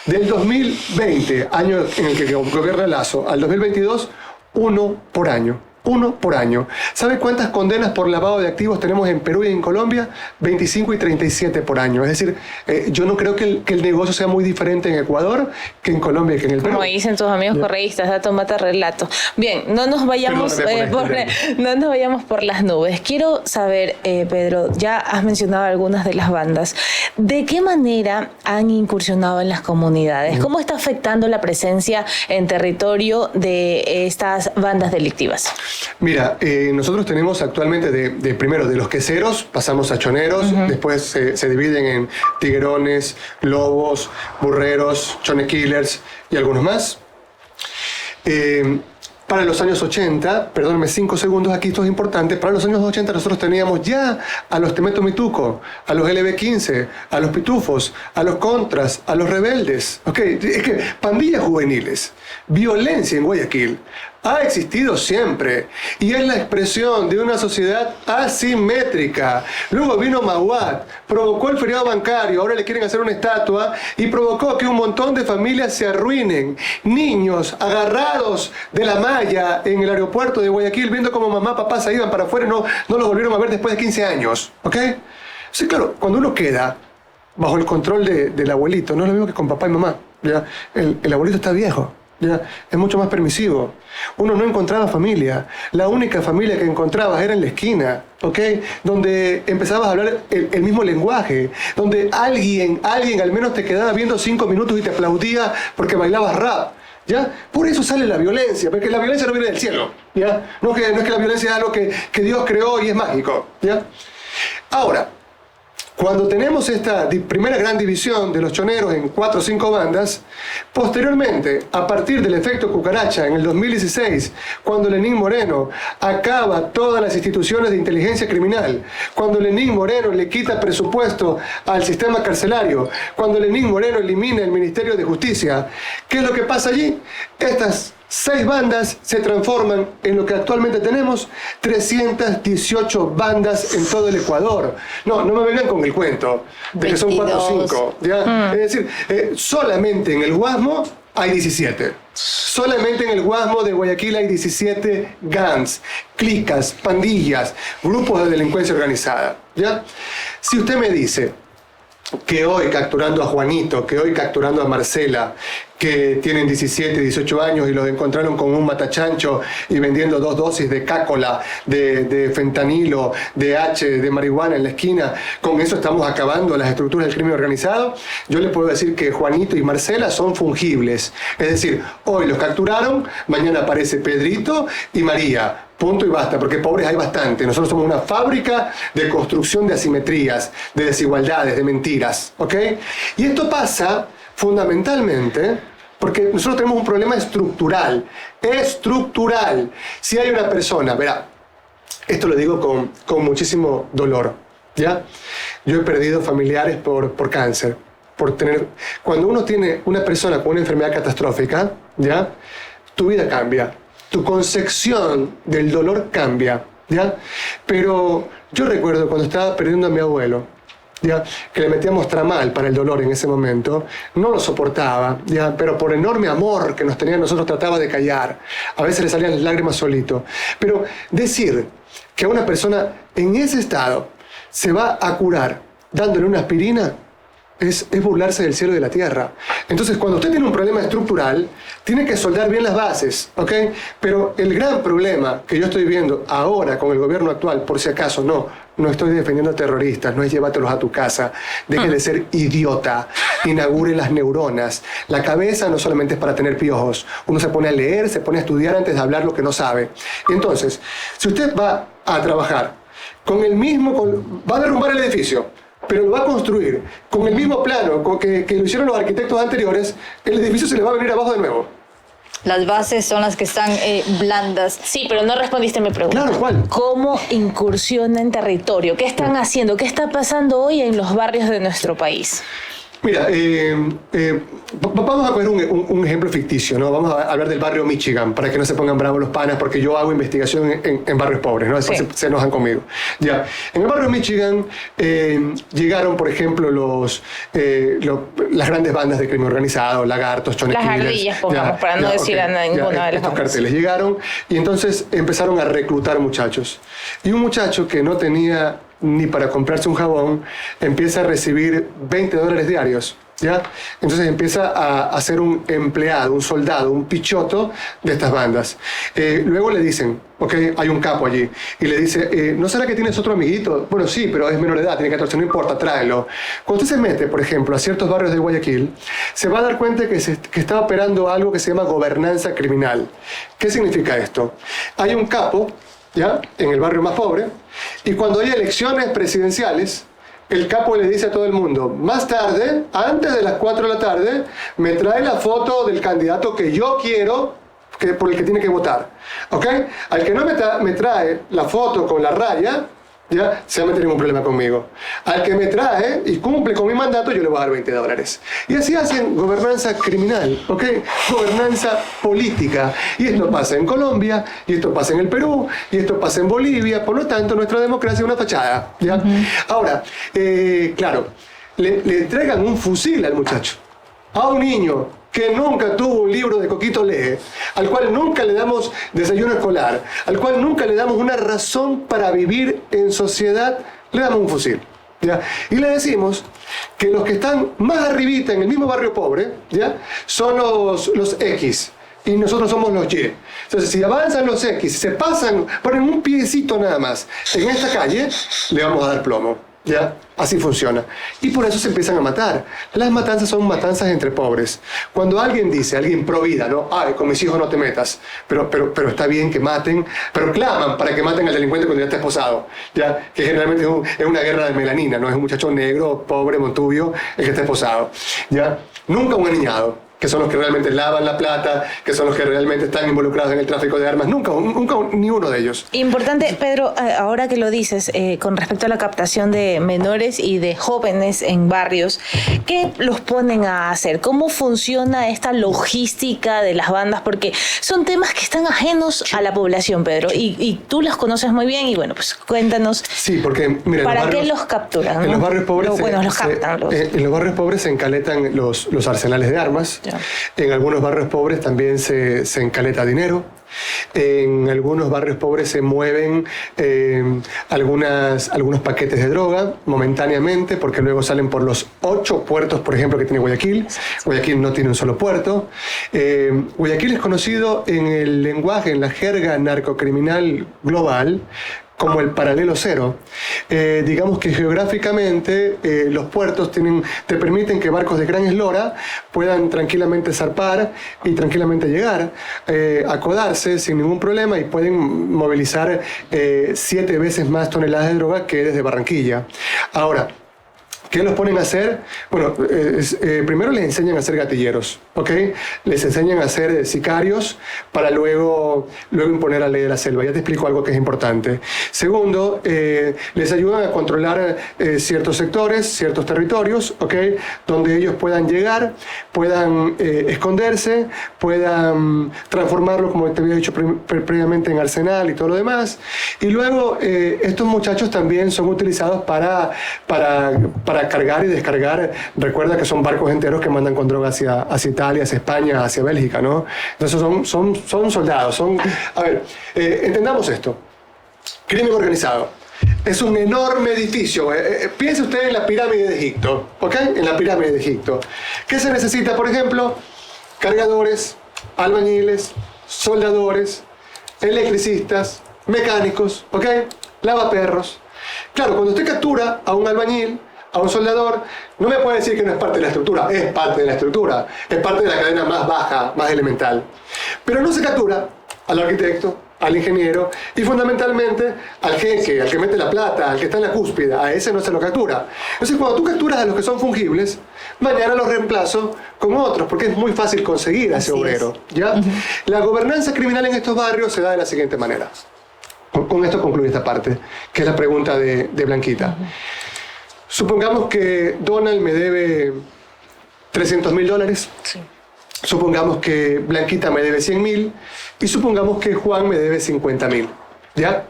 Del 2020, año en el que gobierna Lasso, al 2022, 1 por año. 1 por año. ¿Sabe cuántas condenas por lavado de activos tenemos en Perú y en Colombia? 25 y 37 por año. Es decir, yo no creo que el negocio sea muy diferente en Ecuador que en Colombia y que en el Perú. Como dicen tus amigos correístas, dato mata relato. Bien, no nos vayamos por las nubes. Quiero saber, Pedro, ya has mencionado algunas de las bandas. ¿De qué manera han incursionado en las comunidades? ¿Cómo está afectando la presencia en territorio de estas bandas delictivas? Mira, nosotros tenemos actualmente primero de los queseros, pasamos a choneros, después se dividen en tiguerones, lobos, burreros, chone killers y algunos más. Para los años 80, perdónenme 5 segundos, aquí esto es importante, para los años 80 nosotros teníamos ya a los Temeto Mituco, a los LB15, a los Pitufos, a los Contras, a los Rebeldes. Okay, es que pandillas juveniles, violencia en Guayaquil, ha existido siempre y es la expresión de una sociedad asimétrica. Luego vino Mahuat, provocó el feriado bancario, ahora le quieren hacer una estatua y provocó que un montón de familias se arruinen. Niños agarrados de la malla en el aeropuerto de Guayaquil viendo cómo mamá, papá se iban para afuera y no los volvieron a ver después de 15 años. ¿Ok? Sí, claro, cuando uno queda bajo el control del abuelito, no es lo mismo que con papá y mamá. ¿Ya? El abuelito está viejo. ¿Ya? Es mucho más permisivo. Uno no encontraba familia. La única familia que encontrabas era en la esquina, ¿ok? Donde empezabas a hablar el mismo lenguaje, donde alguien al menos te quedaba viendo 5 minutos y te aplaudía porque bailabas rap. ¿Ya? Por eso sale la violencia, porque la violencia no viene del cielo, ¿ya? No es que la violencia es algo que Dios creó y es mágico, ¿ya? Ahora, cuando tenemos esta primera gran división de los choneros en 4 o 5 bandas, posteriormente, a partir del efecto cucaracha en el 2016, cuando Lenín Moreno acaba todas las instituciones de inteligencia criminal, cuando Lenín Moreno le quita presupuesto al sistema carcelario, cuando Lenín Moreno elimina el Ministerio de Justicia, ¿qué es lo que pasa allí? Estas 6 bandas se transforman en lo que actualmente tenemos, 318 bandas en todo el Ecuador. No me vengan con el cuento de que son 4 o 5. ¿Ya? Es decir, solamente en el Guasmo hay 17. Solamente en el Guasmo de Guayaquil hay 17 gangs, clicas, pandillas, grupos de delincuencia organizada. ¿Ya? Si usted me dice que hoy capturando a Juanito, que hoy capturando a Marcela, que tienen 17, 18 años y los encontraron con un matachancho y vendiendo 2 dosis de cácola, de fentanilo, de de marihuana en la esquina, con eso estamos acabando las estructuras del crimen organizado. Yo le puedo decir que Juanito y Marcela son fungibles. Es decir, hoy los capturaron, mañana aparece Pedrito y María. Punto y basta, porque pobres hay bastante. Nosotros somos una fábrica de construcción de asimetrías, de desigualdades, de mentiras, ¿ok? Y esto pasa fundamentalmente porque nosotros tenemos un problema estructural. Estructural. Si hay una persona, verá, esto lo digo con muchísimo dolor, ¿ya? Yo he perdido familiares por cáncer, cuando uno tiene una persona con una enfermedad catastrófica, ¿ya? Tu vida cambia. Tu concepción del dolor cambia, ¿ya? Pero yo recuerdo cuando estaba perdiendo a mi abuelo, ¿ya? Que le metíamos tramal para el dolor en ese momento, no lo soportaba, ¿ya? Pero por enorme amor que nos tenía nosotros trataba de callar, a veces le salían las lágrimas solito. Pero decir que a una persona en ese estado se va a curar dándole una aspirina, es burlarse del cielo y de la tierra. Entonces, cuando usted tiene un problema estructural, tiene que soldar bien las bases, ¿ok? Pero el gran problema que yo estoy viendo ahora con el gobierno actual, por si acaso no estoy defendiendo a terroristas, no es llévatelos a tu casa, deje de ser idiota, inaugure las neuronas. La cabeza no solamente es para tener piojos, uno se pone a leer, se pone a estudiar antes de hablar lo que no sabe. Entonces, si usted va a trabajar con el mismo, va a derrumbar el edificio, pero lo va a construir con el mismo plano que lo hicieron los arquitectos anteriores, el edificio se le va a venir abajo de nuevo. Las bases son las que están blandas. Sí, pero no respondiste a mi pregunta. Claro, ¿cuál? ¿Cómo incursiona en territorio? ¿Qué están haciendo? ¿Qué está pasando hoy en los barrios de nuestro país? Mira, vamos a poner un ejemplo ficticio, ¿no? Vamos a hablar del barrio Michigan, para que no se pongan bravos los panas, porque yo hago investigación en barrios pobres, ¿no? Después se enojan conmigo. Ya. En el barrio Michigan llegaron, por ejemplo, las grandes bandas de crimen organizado, Lagartos, Chones Las Killers, ardillas, pongamos, para no decir a ninguna de las estos bandas. carteles llegaron y entonces empezaron a reclutar muchachos. Y un muchacho que no tenía ni para comprarse un jabón, empieza a recibir $20 diarios, ¿ya? Entonces empieza a ser un empleado, un soldado, un pichoto de estas bandas. Luego le dicen, ok, hay un capo allí, y le dice, ¿no será que tienes otro amiguito? Bueno, sí, pero es menor de edad, tiene 14, no importa, tráelo. Cuando usted se mete, por ejemplo, a ciertos barrios de Guayaquil, se va a dar cuenta que está operando algo que se llama gobernanza criminal. ¿Qué significa esto? Hay un capo, ¿ya?, en el barrio más pobre, y cuando hay elecciones presidenciales, el capo le dice a todo el mundo, más tarde, antes de las 4 de la tarde, me trae la foto del candidato que yo quiero, por el que tiene que votar. ¿Ok? Al que no me trae la foto con la raya, ya se va a meter en un problema conmigo. Al que me trae y cumple con mi mandato, yo le voy a dar $20. Y así hacen gobernanza criminal, ¿ok? Gobernanza política. Y esto pasa en Colombia, y esto pasa en el Perú, y esto pasa en Bolivia. Por lo tanto, nuestra democracia es una fachada, ¿ya? Ahora, claro, le entregan un fusil al muchacho, a un niño que nunca tuvo un libro de Coquito Lee, al cual nunca le damos desayuno escolar, al cual nunca le damos una razón para vivir en sociedad, le damos un fusil, ¿ya? Y le decimos que los que están más arribita en el mismo barrio pobre, ¿ya?, son los X, y nosotros somos los Y. Entonces, si avanzan los X, se pasan, ponen un piecito nada más en esta calle, le vamos a dar plomo. ¿Ya? Así funciona. Y por eso se empiezan a matar. Las matanzas son matanzas entre pobres. Cuando alguien dice, alguien pro vida, ¿no? Ay, con mis hijos no te metas. Pero está bien que maten, pero claman para que maten al delincuente cuando ya está esposado. ¿Ya? Que generalmente es una guerra de melanina, ¿no? Es un muchacho negro, pobre, montubio, el que está esposado. ¿Ya? Nunca un aniñado, que son los que realmente lavan la plata, que son los que realmente están involucrados en el tráfico de armas. Nunca ni uno de ellos. Importante, Pedro, ahora que lo dices, con respecto a la captación de menores y de jóvenes en barrios, ¿qué los ponen a hacer? ¿Cómo funciona esta logística de las bandas? Porque son temas que están ajenos a la población, Pedro, y tú los conoces muy bien, y bueno, pues cuéntanos. Sí, porque, mira, ¿para qué los capturan? En los barrios pobres los captan. En los barrios pobres se encaletan los arsenales de armas. Ya. En algunos barrios pobres también se encaleta dinero. En algunos barrios pobres se mueven algunos paquetes de droga momentáneamente, porque luego salen por los 8 puertos, por ejemplo, que tiene Guayaquil. Guayaquil no tiene un solo puerto. Guayaquil es conocido en el lenguaje, en la jerga narcocriminal global, como el paralelo cero. Digamos que geográficamente los puertos te permiten que barcos de gran eslora puedan tranquilamente zarpar y tranquilamente llegar, acodarse sin ningún problema, y pueden movilizar 7 veces más toneladas de droga que desde Barranquilla. Ahora, ¿qué los ponen a hacer? Bueno, primero les enseñan a ser gatilleros, ¿ok? Les enseñan a ser sicarios para luego imponer la ley de la selva. Ya te explico algo que es importante. Segundo, les ayudan a controlar ciertos sectores, ciertos territorios, ¿ok?, donde ellos puedan llegar, puedan esconderse, puedan transformarlo, como te había dicho previamente, en arsenal y todo lo demás. Y luego estos muchachos también son utilizados para cargar y descargar. Recuerda que son barcos enteros que mandan con droga hacia Italia, hacia España, hacia Bélgica, ¿no? Entonces son soldados. A ver, entendamos esto. Crimen organizado. Es un enorme edificio. Piense usted en la pirámide de Egipto, ¿ok? En la pirámide de Egipto. ¿Qué se necesita, por ejemplo? Cargadores, albañiles, soldadores, electricistas, mecánicos, ¿ok? Lavaperros. Claro, cuando usted captura a un albañil, a un soldador, no me puede decir que no es parte de la estructura. Es parte de la estructura. Es parte de la cadena más baja, más elemental. Pero no se captura al arquitecto, al ingeniero y fundamentalmente al jeque, al que mete la plata, al que está en la cúspide. A ese no se lo captura. Entonces, cuando tú capturas a los que son fungibles, mañana los reemplazo con otros, porque es muy fácil conseguir a ese obrero, ¿ya? La gobernanza criminal en estos barrios se da de la siguiente manera. Con esto concluye esta parte, que es la pregunta de Blanquita. Supongamos que Donald me debe $300.000. Sí. Supongamos que Blanquita me debe 100.000 y supongamos que Juan me debe 50.000. ¿Ya?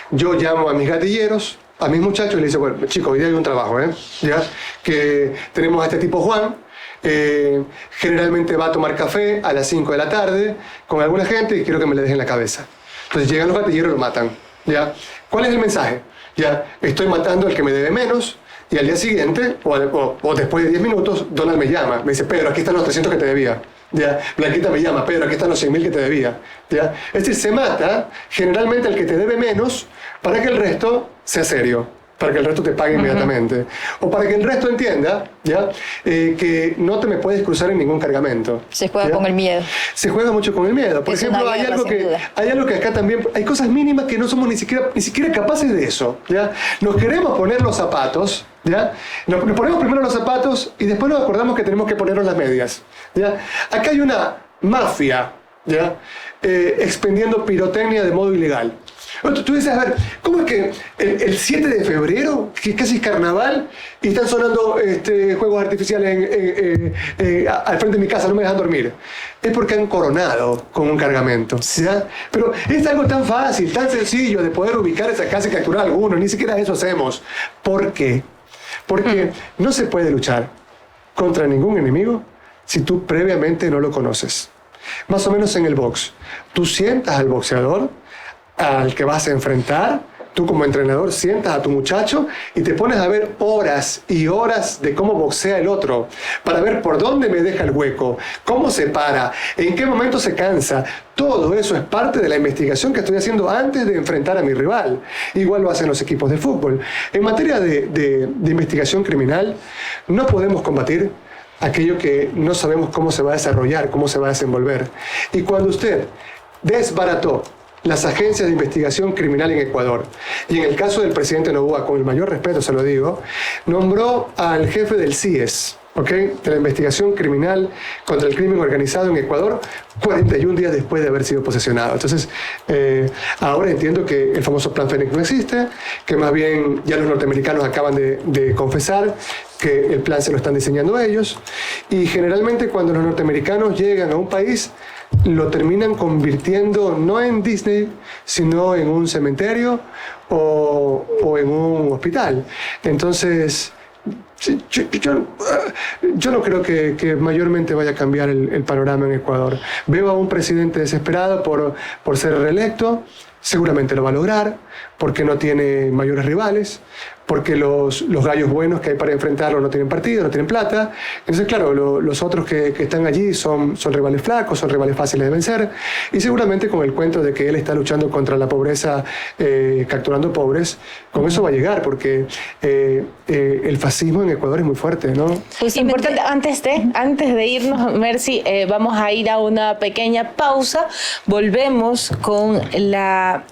Yo llamo a mis gatilleros, a mis muchachos, y les digo, bueno, chicos, hoy día hay un trabajo, ¿ya? Que tenemos a este tipo Juan, generalmente va a tomar café a las 5 de la tarde con alguna gente y quiero que me le dejen la cabeza. Entonces llegan los gatilleros y lo matan, ¿ya? ¿Cuál es el mensaje? Ya, estoy matando al que me debe menos, y al día siguiente, o después de 10 minutos, Donald me llama, me dice, Pedro, aquí están los 300 que te debía. ¿Ya? Blanquita me llama, Pedro, aquí están los 100.000 que te debía. ¿Ya? Es decir, se mata generalmente al que te debe menos para que el resto sea serio, para que el resto te pague inmediatamente. O para que el resto entienda, ¿ya? Que no te me puedes cruzar en ningún cargamento. Se juega, ¿ya?, con el miedo. Se juega mucho con el miedo. Por ejemplo, hay algo que acá también, hay cosas mínimas que no somos ni siquiera capaces de eso. ¿Ya? Nos queremos poner los zapatos, ¿ya? Nos ponemos primero los zapatos y después nos acordamos que tenemos que ponernos las medias. ¿Ya? Acá hay una mafia, ¿ya? Expendiendo pirotecnia de modo ilegal. Tú dices, a ver, ¿cómo es que el 7 de febrero, que casi es carnaval, y están sonando juegos artificiales al frente de mi casa, no me dejan dormir? Es porque han coronado con un cargamento, ¿ya? Pero es algo tan fácil, tan sencillo de poder ubicar esa casa y capturar a alguno, ni siquiera eso hacemos. ¿Por qué? Porque no se puede luchar contra ningún enemigo si tú previamente no lo conoces. Más o menos en el box. Tú sientas al boxeador al que vas a enfrentar, tú como entrenador sientas a tu muchacho y te pones a ver horas y horas de cómo boxea el otro, para ver por dónde me deja el hueco, cómo se para, en qué momento se cansa. Todo eso es parte de la investigación que estoy haciendo antes de enfrentar a mi rival. Igual lo hacen los equipos de fútbol. En materia de investigación criminal, no podemos combatir aquello que no sabemos cómo se va a desarrollar, cómo se va a desenvolver. Y cuando usted desbarató las agencias de investigación criminal en Ecuador, y en el caso del presidente Noboa, con el mayor respeto se lo digo, nombró al jefe del CIES, de la investigación criminal contra el crimen organizado en Ecuador, 41 días después de haber sido posesionado. Entonces, ahora entiendo que el famoso plan Fénix no existe, que más bien ya los norteamericanos acaban de confesar que el plan se lo están diseñando ellos, y generalmente cuando los norteamericanos llegan a un país, lo terminan convirtiendo no en Disney, sino en un cementerio o en un hospital. Entonces, yo no creo que mayormente vaya a cambiar el panorama en Ecuador. Veo a un presidente desesperado por ser reelecto. Seguramente lo va a lograr, porque no tiene mayores rivales, porque los gallos buenos que hay para enfrentarlo no tienen partido, no tienen plata. Entonces, claro, los otros que están allí son rivales flacos, son rivales fáciles de vencer, y seguramente con el cuento de que él está luchando contra la pobreza, capturando pobres, con eso va a llegar, porque el fascismo en Ecuador es muy fuerte, ¿no? Pues importante, antes de irnos, Mercy, vamos a ir a una pequeña pausa. Volvemos con la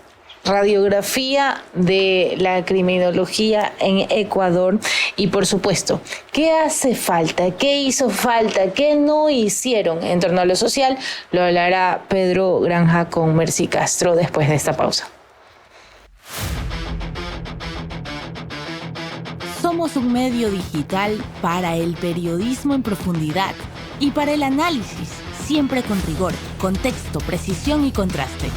radiografía de la criminología en Ecuador y, por supuesto, ¿qué hace falta? ¿Qué hizo falta? ¿Qué no hicieron en torno a lo social? Lo hablará Pedro Granja con Mercy Castro después de esta pausa. Somos un medio digital para el periodismo en profundidad y para el análisis, siempre con rigor, contexto, precisión y contraste.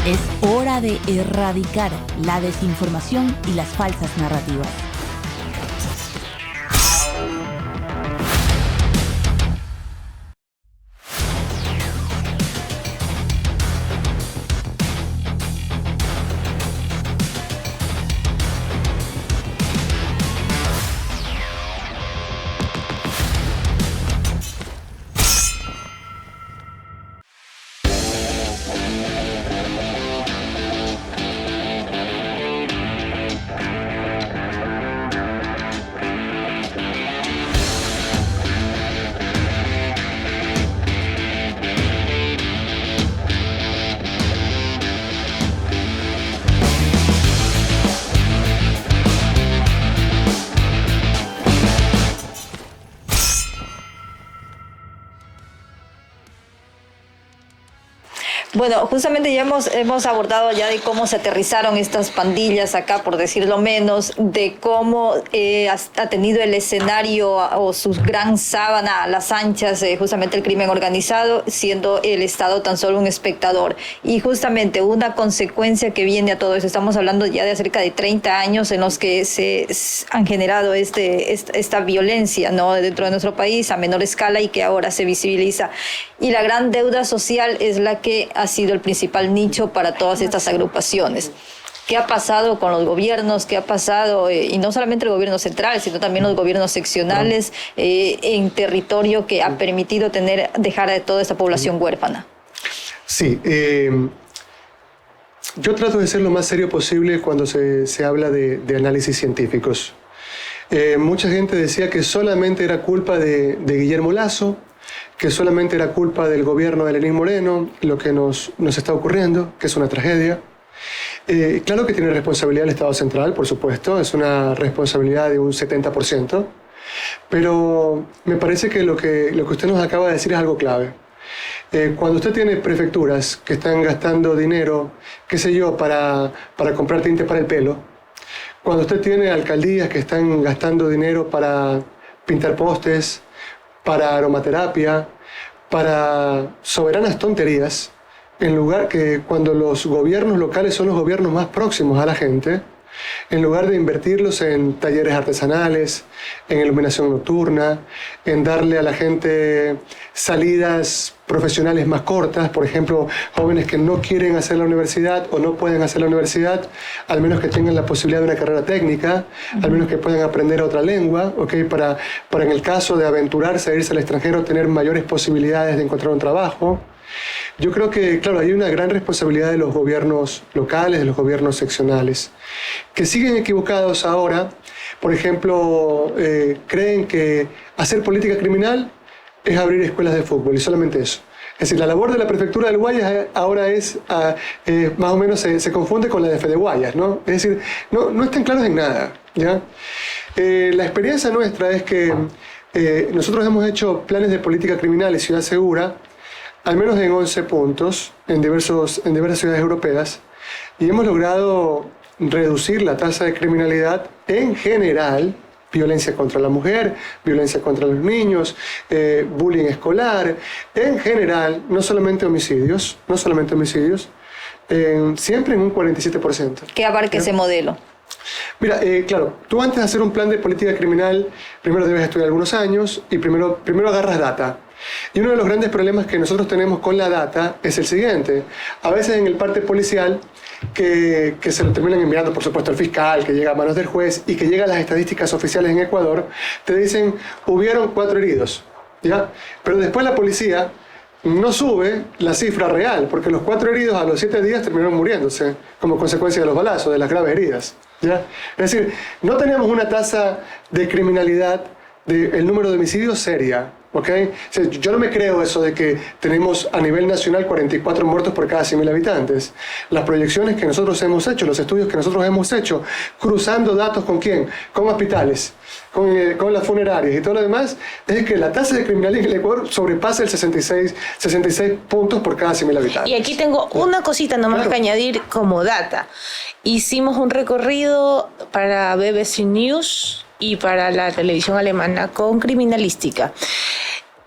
Es hora de erradicar la desinformación y las falsas narrativas. Bueno, justamente ya hemos abordado ya de cómo se aterrizaron estas pandillas acá, por decirlo menos, de cómo ha tenido el escenario o su gran sábana a las anchas, justamente el crimen organizado, siendo el Estado tan solo un espectador. Y justamente una consecuencia que viene a todo eso, estamos hablando ya de cerca de 30 años en los que se han generado esta violencia, ¿no?, dentro de nuestro país a menor escala y que ahora se visibiliza. Y la gran deuda social es la que ha sido el principal nicho para todas estas agrupaciones. ¿Qué ha pasado con los gobiernos? ¿Qué ha pasado? Y no solamente el gobierno central, sino también los gobiernos seccionales en territorio que ha permitido dejar a toda esta población huérfana. Sí, yo trato de ser lo más serio posible cuando se habla de análisis científicos. Mucha gente decía que solamente era culpa de Guillermo Lasso, que solamente era culpa del gobierno de Lenín Moreno, lo que nos está ocurriendo, que es una tragedia. Claro que tiene responsabilidad el Estado central, por supuesto, es una responsabilidad de un 70%, pero me parece que lo que usted nos acaba de decir es algo clave. Cuando usted tiene prefecturas que están gastando dinero, qué sé yo, para comprar tinte para el pelo, cuando usted tiene alcaldías que están gastando dinero para pintar postes, para aromaterapia, para soberanas tonterías, en lugar que cuando los gobiernos locales son los gobiernos más próximos a la gente, en lugar de invertirlos en talleres artesanales, en iluminación nocturna, en darle a la gente salidas profesionales más cortas, por ejemplo, jóvenes que no quieren hacer la universidad o no pueden hacer la universidad, al menos que tengan la posibilidad de una carrera técnica, al menos que puedan aprender otra lengua, ¿okay? Para en el caso de aventurarse a irse al extranjero, tener mayores posibilidades de encontrar un trabajo. Yo creo que, claro, hay una gran responsabilidad de los gobiernos locales, de los gobiernos seccionales, que siguen equivocados ahora. Por ejemplo, creen que hacer política criminal es abrir escuelas de fútbol y solamente eso. Es decir, la labor de la prefectura del Guayas ahora es, más o menos se confunde con la de Fede Guayas, ¿no? Es decir, no están claros en nada, ¿ya? La experiencia nuestra es que nosotros hemos hecho planes de política criminal y ciudad segura, al menos en 11 puntos, en diversas ciudades europeas, y hemos logrado reducir la tasa de criminalidad en general, violencia contra la mujer, violencia contra los niños, bullying escolar, en general, no solamente homicidios, siempre en un 47%. ¿Qué abarca ese modelo? Mira, claro, tú antes de hacer un plan de política criminal, primero debes estudiar algunos años y primero agarras data. Y uno de los grandes problemas que nosotros tenemos con la data es el siguiente. A veces en el parte policial, que se lo terminan enviando, por supuesto, al fiscal, que llega a manos del juez y que llega a las estadísticas oficiales en Ecuador, te dicen, hubieron 4 heridos, ¿ya? Pero después la policía no sube la cifra real, porque los 4 heridos a los 7 días terminaron muriéndose como consecuencia de los balazos, de las graves heridas, ¿ya? Es decir, no tenemos una tasa de criminalidad, el número de homicidios seria, ¿ok? O sea, yo no me creo eso de que tenemos a nivel nacional 44 muertos por cada 100.000 habitantes. Las proyecciones que nosotros hemos hecho, los estudios que nosotros hemos hecho, cruzando datos ¿con quién? Con hospitales, con las funerarias y todo lo demás, es que la tasa de criminalidad en el Ecuador sobrepasa el 66 puntos por cada 100.000 habitantes. Y aquí tengo una cosita nomás que añadir como data. Hicimos un recorrido para BBC News y para la televisión alemana con criminalística.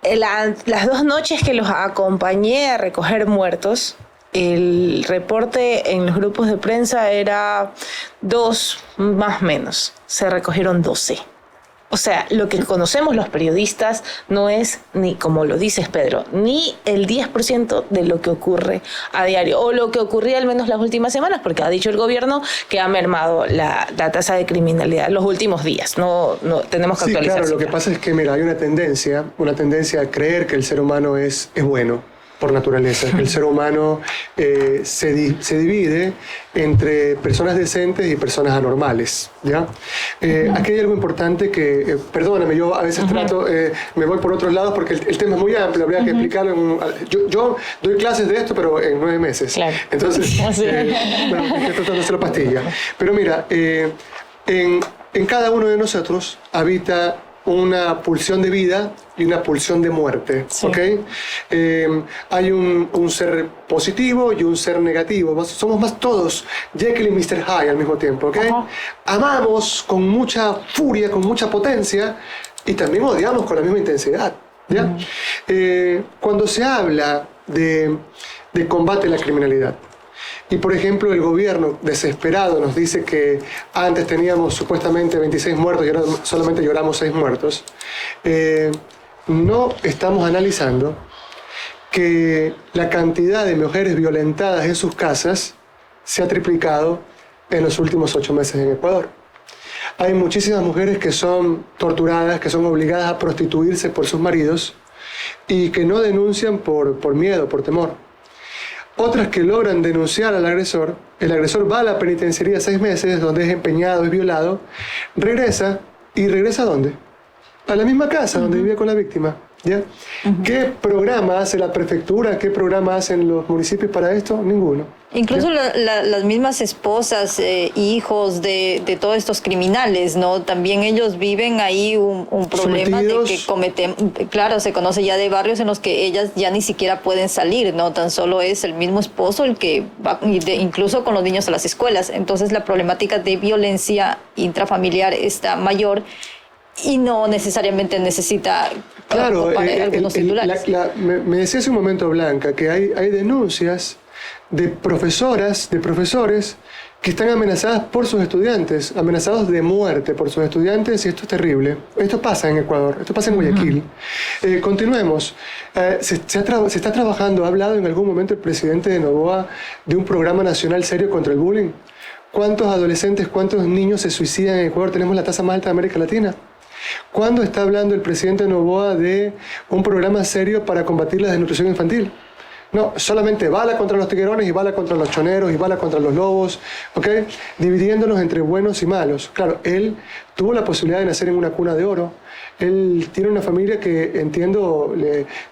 Las 2 noches que los acompañé a recoger muertos, el reporte en los grupos de prensa era 2 más o menos. Se recogieron 12. O sea, lo que conocemos los periodistas no es ni, como lo dices Pedro, ni el 10% de lo que ocurre a diario, o lo que ocurría al menos las últimas semanas, porque ha dicho el gobierno que ha mermado la tasa de criminalidad los últimos días. No tenemos que actualizar. Claro, lo que pasa es que, mira, hay una tendencia a creer que el ser humano es bueno por naturaleza, que el ser humano se divide entre personas decentes y personas anormales, ¿ya? Aquí hay algo importante que, perdóname, yo a veces me voy por otros lados porque el tema es muy amplio, habría que explicarlo. Yo doy clases de esto, pero en 9 meses. Claro. Entonces, estoy tratando de hacerlo pastilla. Pero mira, en cada uno de nosotros habita una pulsión de vida y una pulsión de muerte. Sí. ¿Okay? Hay un ser positivo y un ser negativo. Somos más todos Jekyll y Mr. Hyde al mismo tiempo. ¿Okay? Amamos con mucha furia, con mucha potencia, y también odiamos con la misma intensidad. ¿Ya? Cuando se habla de combate a la criminalidad, y por ejemplo el gobierno desesperado nos dice que antes teníamos supuestamente 26 muertos y ahora solamente lloramos 6 muertos, no estamos analizando que la cantidad de mujeres violentadas en sus casas se ha triplicado en los últimos 8 meses en Ecuador. Hay muchísimas mujeres que son torturadas, que son obligadas a prostituirse por sus maridos y que no denuncian por miedo, por temor. Otras que logran denunciar al agresor, el agresor va a la penitenciaría 6 meses, donde es empeñado, es violado, regresa, ¿y regresa a dónde? A la misma casa donde vivía con la víctima. ¿Ya? ¿Qué programa hace la prefectura? ¿Qué programa hacen los municipios para esto? Ninguno. Incluso las mismas esposas, hijos de todos estos criminales, ¿no? También ellos viven ahí un problema sometidos. de que cometen, claro, se conoce ya de barrios en los que ellas ya ni siquiera pueden salir, ¿no? Tan solo es el mismo esposo el que va, incluso con los niños a las escuelas. Entonces la problemática de violencia intrafamiliar está mayor y no necesariamente necesita ocupar algunos titulares. Me decía hace un momento Blanca que hay denuncias de profesoras, de profesores que están amenazadas por sus estudiantes, amenazados de muerte por sus estudiantes, y esto es terrible. Esto pasa en Ecuador, esto pasa en Guayaquil. Continuemos. Se está trabajando, ha hablado en algún momento el presidente de Noboa de un programa nacional serio contra el bullying. ¿Cuántos adolescentes, cuántos niños se suicidan en Ecuador? Tenemos la tasa más alta de América Latina. ¿Cuándo está hablando el presidente de Noboa de un programa serio para combatir la desnutrición infantil? No, solamente bala contra los tiguerones y bala contra los choneros y bala contra los lobos, ¿ok? Dividiéndonos entre buenos y malos. Claro, él tuvo la posibilidad de nacer en una cuna de oro. Él tiene una familia que, entiendo,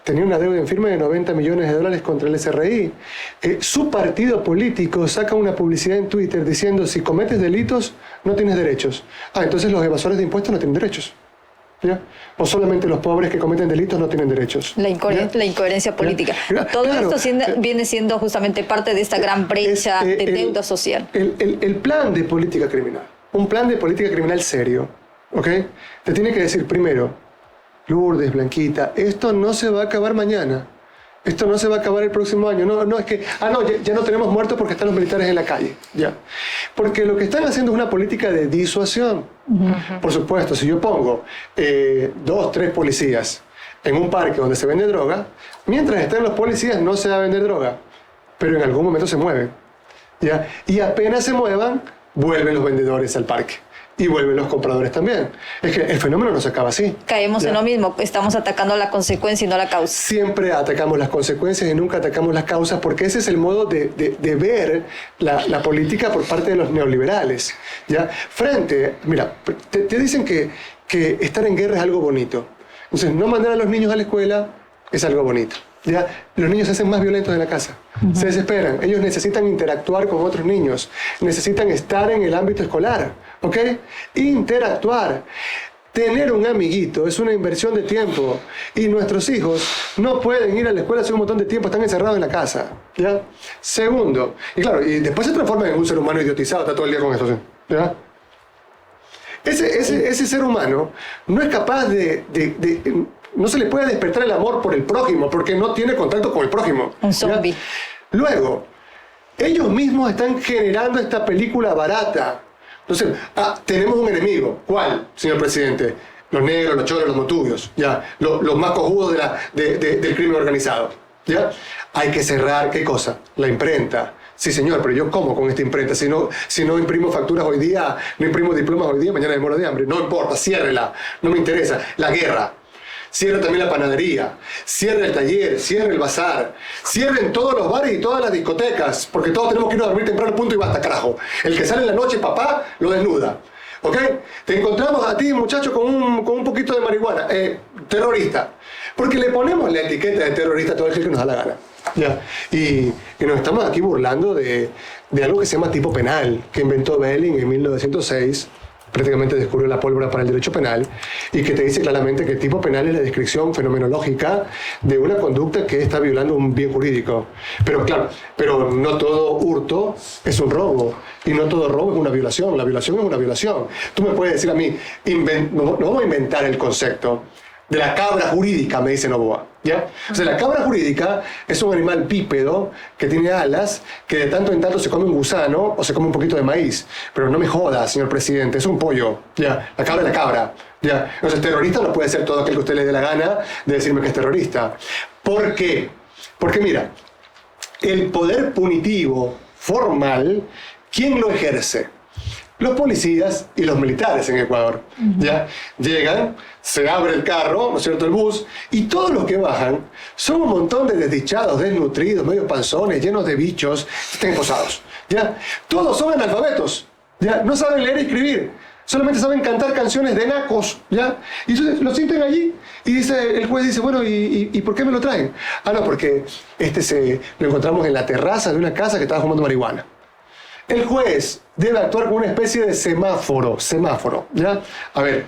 tenía una deuda en firme de $90 millones contra el SRI. Su partido político saca una publicidad en Twitter diciendo: si cometes delitos, no tienes derechos. Entonces los evasores de impuestos no tienen derechos. ¿Ya? O solamente los pobres que cometen delitos no tienen derechos. La incoherencia política. Todo esto viene siendo justamente parte de esta gran brecha de deuda social. El plan de política criminal, un plan de política criminal serio, ¿ok? Te tiene que decir primero: Lourdes, Blanquita, esto no se va a acabar mañana. Esto no se va a acabar el próximo año. No es que, ya no tenemos muertos porque están los militares en la calle. Ya. Porque lo que están haciendo es una política de disuasión. Por supuesto, si yo pongo 2, 3 policías en un parque donde se vende droga, mientras estén los policías no se va a vender droga, pero en algún momento se mueven. ¿Ya? Y apenas se muevan, vuelven los vendedores al parque. Y vuelven los compradores también. Es que el fenómeno no se acaba así. Caemos en lo mismo, estamos atacando la consecuencia y no la causa. Siempre atacamos las consecuencias y nunca atacamos las causas, porque ese es el modo de ver la política por parte de los neoliberales. ¿Ya? Mira, te dicen que estar en guerra es algo bonito. Entonces, no mandar a los niños a la escuela es algo bonito. ¿Ya? Los niños se hacen más violentos en la casa, se desesperan, ellos necesitan interactuar con otros niños, necesitan estar en el ámbito escolar, ¿ok? Interactuar. Tener un amiguito es una inversión de tiempo, y nuestros hijos no pueden ir a la escuela hace un montón de tiempo, están encerrados en la casa, ¿ya? Segundo, y claro, y después se transforman en un ser humano idiotizado, está todo el día con eso, ¿ya? Ese ser humano no es capaz no se le puede despertar el amor por el prójimo, porque no tiene contacto con el prójimo. Un zombie. Luego, ellos mismos están generando esta película barata. Entonces, tenemos un enemigo. ¿Cuál, señor presidente? Los negros, los choros, los montubios, ¿ya? Los más cojudos del crimen organizado, ¿ya? Hay que cerrar, ¿qué cosa? La imprenta. Sí, señor, pero yo ¿cómo con esta imprenta? Si no imprimo facturas hoy día, no imprimo diplomas hoy día, mañana me muero de hambre. No importa, ciérrela, no me interesa. La guerra. Cierra también la panadería, cierra el taller, cierra el bazar, cierren todos los bares y todas las discotecas, porque todos tenemos que ir a dormir temprano, punto y basta, carajo. El que sale en la noche, papá, lo desnuda. ¿Ok? Te encontramos a ti, muchacho, con un poquito de marihuana. Terrorista. Porque le ponemos la etiqueta de terrorista a todo el que nos da la gana. ¿Ya? Y nos estamos aquí burlando de algo que se llama tipo penal, que inventó Belling en 1906. Prácticamente descubrió la pólvora para el derecho penal, y que te dice claramente que el tipo penal es la descripción fenomenológica de una conducta que está violando un bien jurídico. Pero claro, pero no todo hurto es un robo y no todo robo es una violación. La violación es una violación. Tú me puedes decir a mí, no vamos a inventar el concepto de la cabra jurídica, me dice Noboa, ¿ya? O sea, la cabra jurídica es un animal bípedo que tiene alas, que de tanto en tanto se come un gusano o se come un poquito de maíz. Pero no me joda, señor presidente, es un pollo, ¿ya? La cabra es la cabra, ¿ya? Entonces, terrorista no puede ser todo aquel que usted le dé la gana de decirme que es terrorista. ¿Por qué? Porque mira, el poder punitivo formal, ¿quién lo ejerce? Los policías y los militares en Ecuador. ¿Ya? Llegan, se abre el carro, ¿no es cierto?, el bus, y todos los que bajan son un montón de desdichados, desnutridos, medio panzones, llenos de bichos, están esposados. ¿Ya? Todos son analfabetos, ¿ya? No saben leer y escribir, solamente saben cantar canciones de nacos, ¿ya? Y entonces lo sienten allí y el juez dice, bueno, ¿y por qué me lo traen? Ah, no, porque lo encontramos en la terraza de una casa que estaba fumando marihuana. El juez debe actuar como una especie de semáforo, ¿ya? A ver,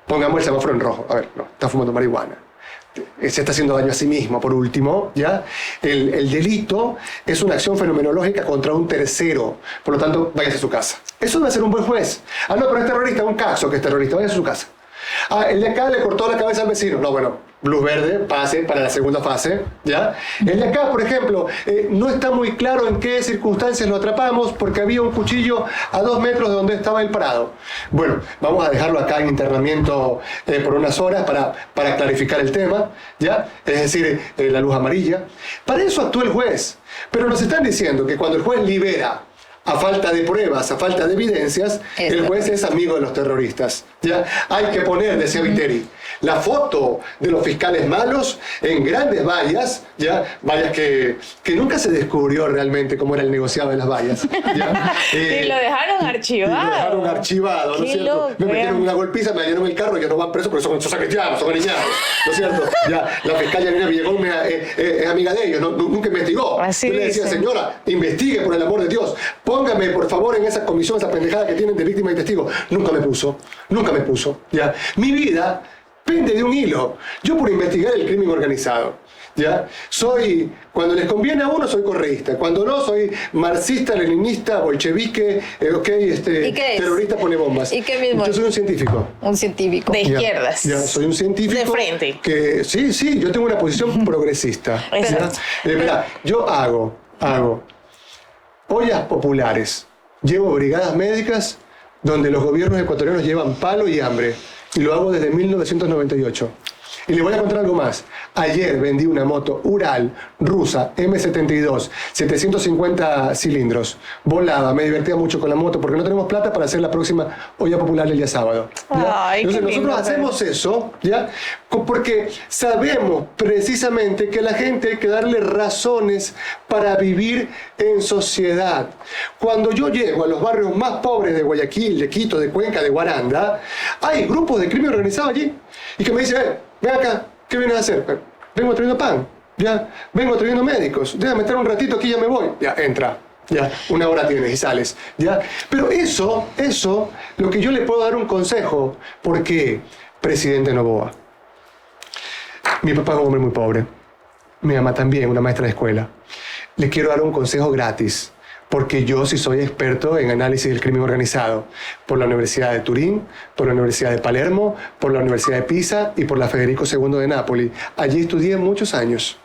pongamos el semáforo en rojo. A ver, no, está fumando marihuana. Se está haciendo daño a sí mismo, por último, ¿ya? El delito es una acción fenomenológica contra un tercero. Por lo tanto, váyase a su casa. Eso debe ser un buen juez. Ah, no, pero es terrorista, un caso que es terrorista, váyase a su casa. Ah, el de acá le cortó la cabeza al vecino. No, bueno, luz verde, pase para la segunda fase, ¿ya? El de acá, por ejemplo, no está muy claro en qué circunstancias lo atrapamos porque había un cuchillo a 2 metros de donde estaba él parado. Bueno, vamos a dejarlo acá en internamiento por unas horas para clarificar el tema, ¿ya? Es decir, la luz amarilla. Para eso actúa el juez. Pero nos están diciendo que cuando el juez libera a falta de pruebas, a falta de evidencias, el juez es amigo de los terroristas. ¿Ya? Hay que poner, decía Viteri, la foto de los fiscales malos en grandes vallas, ¿ya? Vallas que nunca se descubrió realmente cómo era el negociado de las vallas. ¿Ya? Y lo dejaron archivado. ¿No es cierto? Me metieron una golpiza, me dañaron el cristianos ya no van presos porque son cristianos, son ariñados, ¿no es cierto? Ya, la fiscal Yanina Villegón es amiga de ellos, nunca investigó. Así yo le decía, señora, investigue por el amor de Dios, póngame por favor en esa comisión, esa pendejada que tienen de víctima y testigo. Nunca me puso, ¿ya? Mi vida pende de un hilo. Yo por investigar el crimen organizado, ¿ya? Cuando les conviene a uno soy correísta, cuando no soy marxista, leninista, bolchevique, terrorista pone bombas. ¿Y qué mismo? Yo soy un científico. Un científico. De izquierdas. Ya, soy un científico. De frente. Que, sí, yo tengo una posición progresista. Mirá, yo hago ollas populares, llevo brigadas médicas donde los gobiernos ecuatorianos llevan palo y hambre. Y lo hago desde 1998. Y le voy a contar algo más. Ayer vendí una moto Ural rusa M72, 750 cilindros. Volaba, me divertía mucho con la moto porque no tenemos plata para hacer la próxima olla popular el día sábado. Ay, entonces nosotros hacemos eso, ¿ya? Porque sabemos precisamente que a la gente hay que darle razones para vivir en sociedad. Cuando yo llego a los barrios más pobres de Guayaquil, de Quito, de Cuenca, de Guaranda, hay grupos de crimen organizado allí y que me dicen, ven acá, ¿qué vienes a hacer? Vengo trayendo pan, ya, vengo trayendo médicos, déjame estar un ratito aquí, ya me voy. Ya, entra, ya, 1 hora tienes y sales, ya. Pero eso, lo que yo le puedo dar un consejo, porque, presidente Noboa, mi papá es un hombre muy pobre, mi mamá también, una maestra de escuela. Le quiero dar un consejo gratis, porque yo sí soy experto en análisis del crimen organizado, por la Universidad de Turín, por la Universidad de Palermo, por la Universidad de Pisa y por la Federico II de Nápoli. Allí estudié muchos años.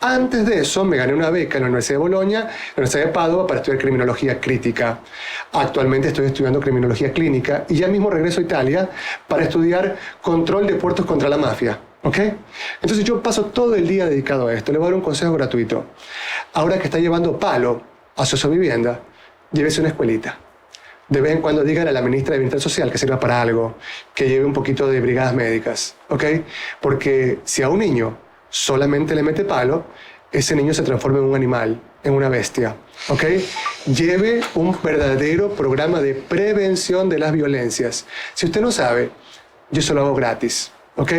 Antes de eso me gané una beca en la Universidad de Bolonia, en la Universidad de Padua, para estudiar criminología crítica. Actualmente estoy estudiando criminología clínica y ya mismo regreso a Italia para estudiar control de puertos contra la mafia. ¿Ok? Entonces yo paso todo el día dedicado a esto. Le voy a dar un consejo gratuito. Ahora que está llevando palo a su vivienda, llévese una escuelita. De vez en cuando dígale a la ministra de Bienestar Social que sirva para algo, que lleve un poquito de brigadas médicas, ¿ok? Porque si a un niño solamente le mete palo, ese niño se transforma en un animal, en una bestia, ¿ok? Lleve un verdadero programa de prevención de las violencias. Si usted no sabe, yo se lo hago gratis. ¿Ok?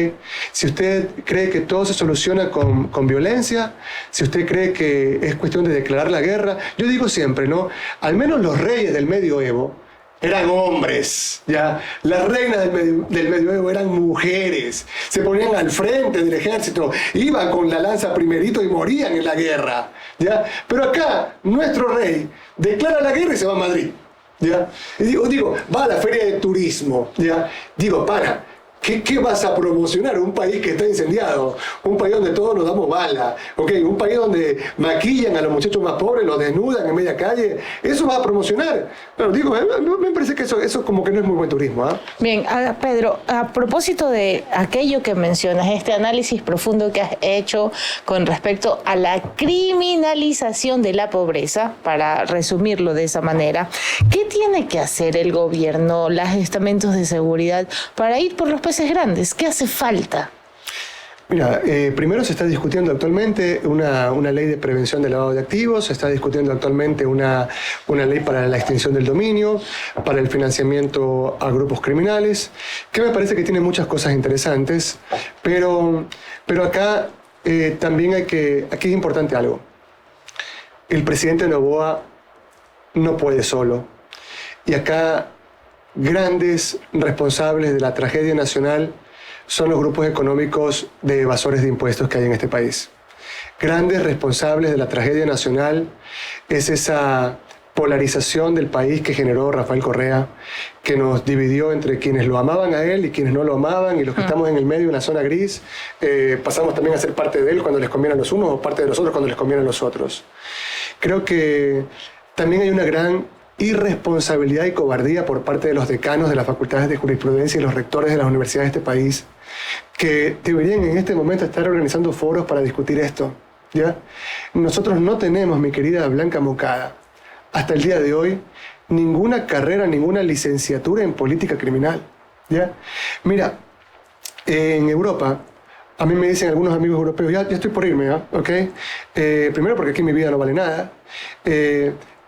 Si usted cree que todo se soluciona con violencia, si usted cree que es cuestión de declarar la guerra, yo digo siempre, ¿no? Al menos los reyes del medioevo eran hombres, ¿ya? Las reinas del medioevo eran mujeres, se ponían al frente del ejército, iban con la lanza primerito y morían en la guerra, ¿ya? Pero acá, nuestro rey declara la guerra y se va a Madrid, ¿ya? Y digo, va a la feria de turismo, ¿ya? Digo, ¿qué vas a promocionar? Un país que está incendiado, un país donde todos nos damos bala, ¿okay? Un país donde maquillan a los muchachos más pobres, los desnudan en media calle. ¿Eso vas a promocionar? Bueno, digo, me parece que eso como que no es muy buen turismo, ¿eh? Bien, Pedro, a propósito de aquello que mencionas, este análisis profundo que has hecho con respecto a la criminalización de la pobreza, para resumirlo de esa manera, ¿qué tiene que hacer el gobierno, los estamentos de seguridad para ir por los peces grandes? ¿Qué hace falta? Mira, primero se está discutiendo actualmente una ley de prevención del lavado de activos, se está discutiendo actualmente una ley para la extinción del dominio, para el financiamiento a grupos criminales, que me parece que tiene muchas cosas interesantes, pero acá también aquí es importante algo. El presidente Noboa no puede solo, y acá grandes responsables de la tragedia nacional son los grupos económicos de evasores de impuestos que hay en este país. Grandes responsables de la tragedia nacional es esa polarización del país que generó Rafael Correa, que nos dividió entre quienes lo amaban a él y quienes no lo amaban, y los que estamos en el medio, en la zona gris, pasamos también a ser parte de él cuando les conviene a los unos o parte de los otros cuando les conviene a los otros. Creo que también hay una gran irresponsabilidad y cobardía por parte de los decanos de las facultades de jurisprudencia y los rectores de las universidades de este país, que deberían en este momento estar organizando foros para discutir esto, ¿ya? Nosotros no tenemos, mi querida Blanca Mocada, hasta el día de hoy, ninguna carrera, ninguna licenciatura en política criminal, ¿ya? Mira, en Europa, a mí me dicen algunos amigos europeos, ya estoy por irme, ¿ya? ¿Ok? Primero porque aquí mi vida no vale nada,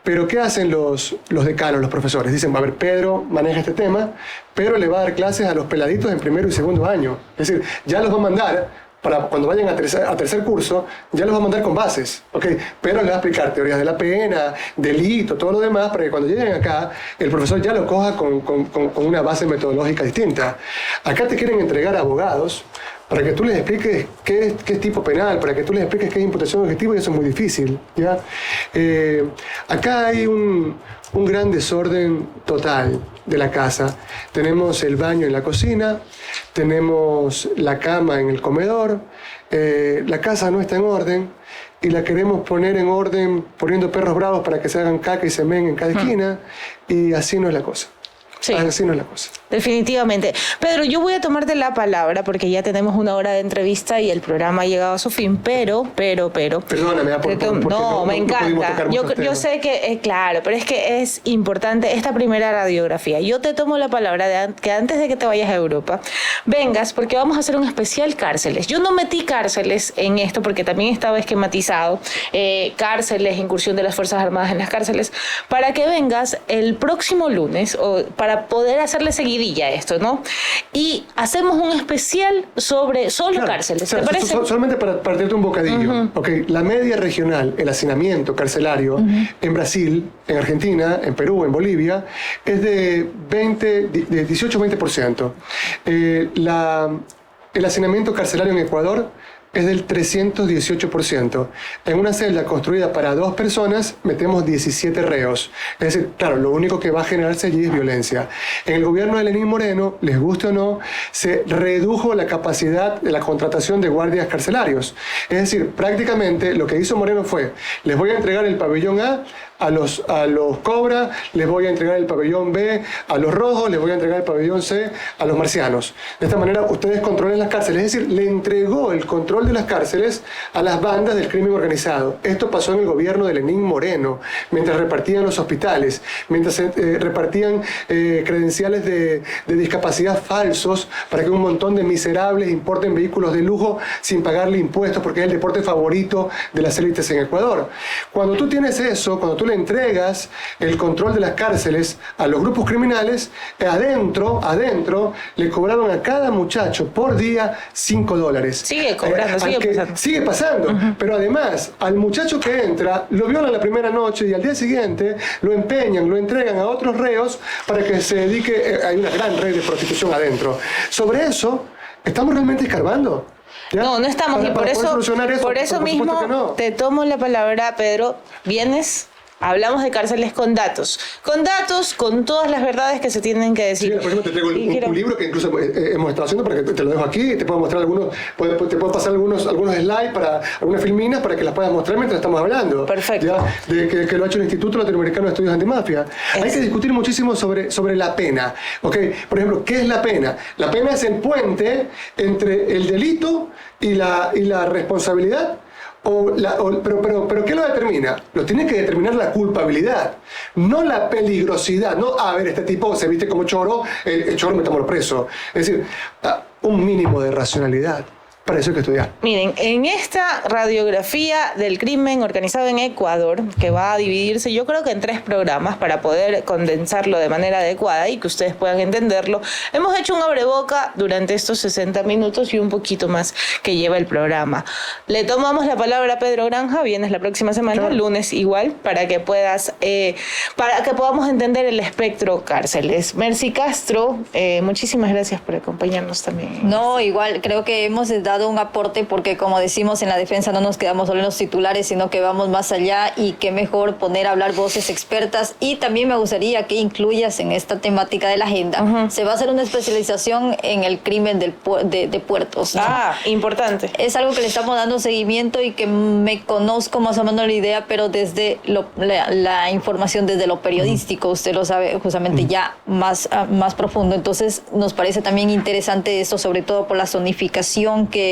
pero ¿qué hacen los decanos, los profesores? Dicen, a ver, Pedro maneja este tema, Pedro le va a dar clases a los peladitos en primero y segundo año. Es decir, ya los va a mandar, para cuando vayan a tercer curso, ya los va a mandar con bases. ¿Okay? Pedro les va a explicar teorías de la pena, delito, todo lo demás, para que cuando lleguen acá, el profesor ya lo coja con una base metodológica distinta. Acá te quieren entregar abogados para que tú les expliques qué es tipo penal, para que tú les expliques qué es imputación objetiva, y eso es muy difícil, ¿ya? Acá hay un gran desorden total de la casa. Tenemos el baño en la cocina, tenemos la cama en el comedor, la casa no está en orden, y la queremos poner en orden poniendo perros bravos para que se hagan caca y semen en cada esquina, y así no es la cosa. Sí. Así no es la cosa. Definitivamente. Pedro, yo voy a tomarte la palabra porque ya tenemos una hora de entrevista y el programa ha llegado a su fin, pero... Perdóname, no, me encanta. Yo sé que, claro, pero es que es importante esta primera radiografía. Yo te tomo la palabra que antes de que te vayas a Europa, vengas, porque vamos a hacer un especial cárceles. Yo no metí cárceles en esto porque también estaba esquematizado, cárceles, incursión de las Fuerzas Armadas en las cárceles, para que vengas el próximo lunes, o para poder hacerle seguidilla a esto, ¿no? Y hacemos un especial sobre solo cárceles, ¿te parece? Solamente para partirte un bocadillo. Okay. La media regional, el hacinamiento carcelario en Brasil, en Argentina, en Perú, en Bolivia, es de 18-20%. El hacinamiento carcelario en Ecuador es del 318%. En una celda construida para 2 personas metemos 17 reos. Es decir, claro, lo único que va a generarse allí es violencia. En el gobierno de Lenín Moreno, les guste o no, se redujo la capacidad de la contratación de guardias carcelarios. Es decir, prácticamente lo que hizo Moreno fue, les voy a entregar el pabellón A los Cobra, les voy a entregar el pabellón B a los rojos, les voy a entregar el pabellón C a los marcianos. De esta manera ustedes controlen las cárceles. Es decir, le entregó el control de las cárceles a las bandas del crimen organizado. Esto pasó en el gobierno de Lenín Moreno, mientras repartían los hospitales, mientras repartían credenciales de discapacidad falsos para que un montón de miserables importen vehículos de lujo sin pagarle impuestos, porque es el deporte favorito de las élites en Ecuador. Cuando tú tienes eso, cuando tú le entregas el control de las cárceles a los grupos criminales, adentro le cobraron a cada muchacho por día $5. Sigue cobrando, sigue pasando. Pero además, al muchacho que entra, lo violan la primera noche y al día siguiente lo empeñan, lo entregan a otros reos para que se dedique. Hay una gran red de prostitución adentro. Sobre eso, ¿estamos realmente escarbando? ¿Ya? No estamos. Y por eso mismo te tomo la palabra, Pedro. Vienes, hablamos de cárceles con datos, con todas las verdades que se tienen que decir. Sí, por ejemplo, te traigo un libro que incluso hemos estado haciendo, para que te lo dejo aquí, te puedo mostrar te puedo pasar algunos slides, algunas filminas para que las puedas mostrar mientras estamos hablando. Perfecto. ¿Ya? De que lo ha hecho el Instituto Latinoamericano de Estudios Antimafia. Hay que discutir muchísimo sobre la pena. ¿Okay? Por ejemplo, ¿qué es la pena? La pena es el puente entre el delito y la responsabilidad. Pero ¿qué lo determina? Lo tiene que determinar la culpabilidad, no la peligrosidad. No, a ver, este tipo se viste como choro, el choro metámoslo preso. Es decir, un mínimo de racionalidad. Para eso hay que estudiar. Miren, en esta radiografía del crimen organizado en Ecuador, que va a dividirse yo creo que en 3 programas para poder condensarlo de manera adecuada y que ustedes puedan entenderlo, hemos hecho un abreboca durante estos 60 minutos y un poquito más que lleva el programa. Le tomamos la palabra a Pedro Granja, vienes la próxima semana, claro. Lunes igual, para que podamos entender el espectro cárceles. Mercy Castro, muchísimas gracias por acompañarnos también. No, igual, creo que hemos dado un aporte porque, como decimos en la defensa, no nos quedamos solo en los titulares, sino que vamos más allá, y qué mejor poner a hablar voces expertas. Y también me gustaría que incluyas en esta temática de la agenda, se va a hacer una especialización en el crimen de puertos, ¿no? Importante. Es algo que le estamos dando seguimiento y que me conozco más o menos la idea, pero desde la información, desde lo periodístico, usted lo sabe justamente ya más profundo. Entonces nos parece también interesante esto, sobre todo por la zonificación que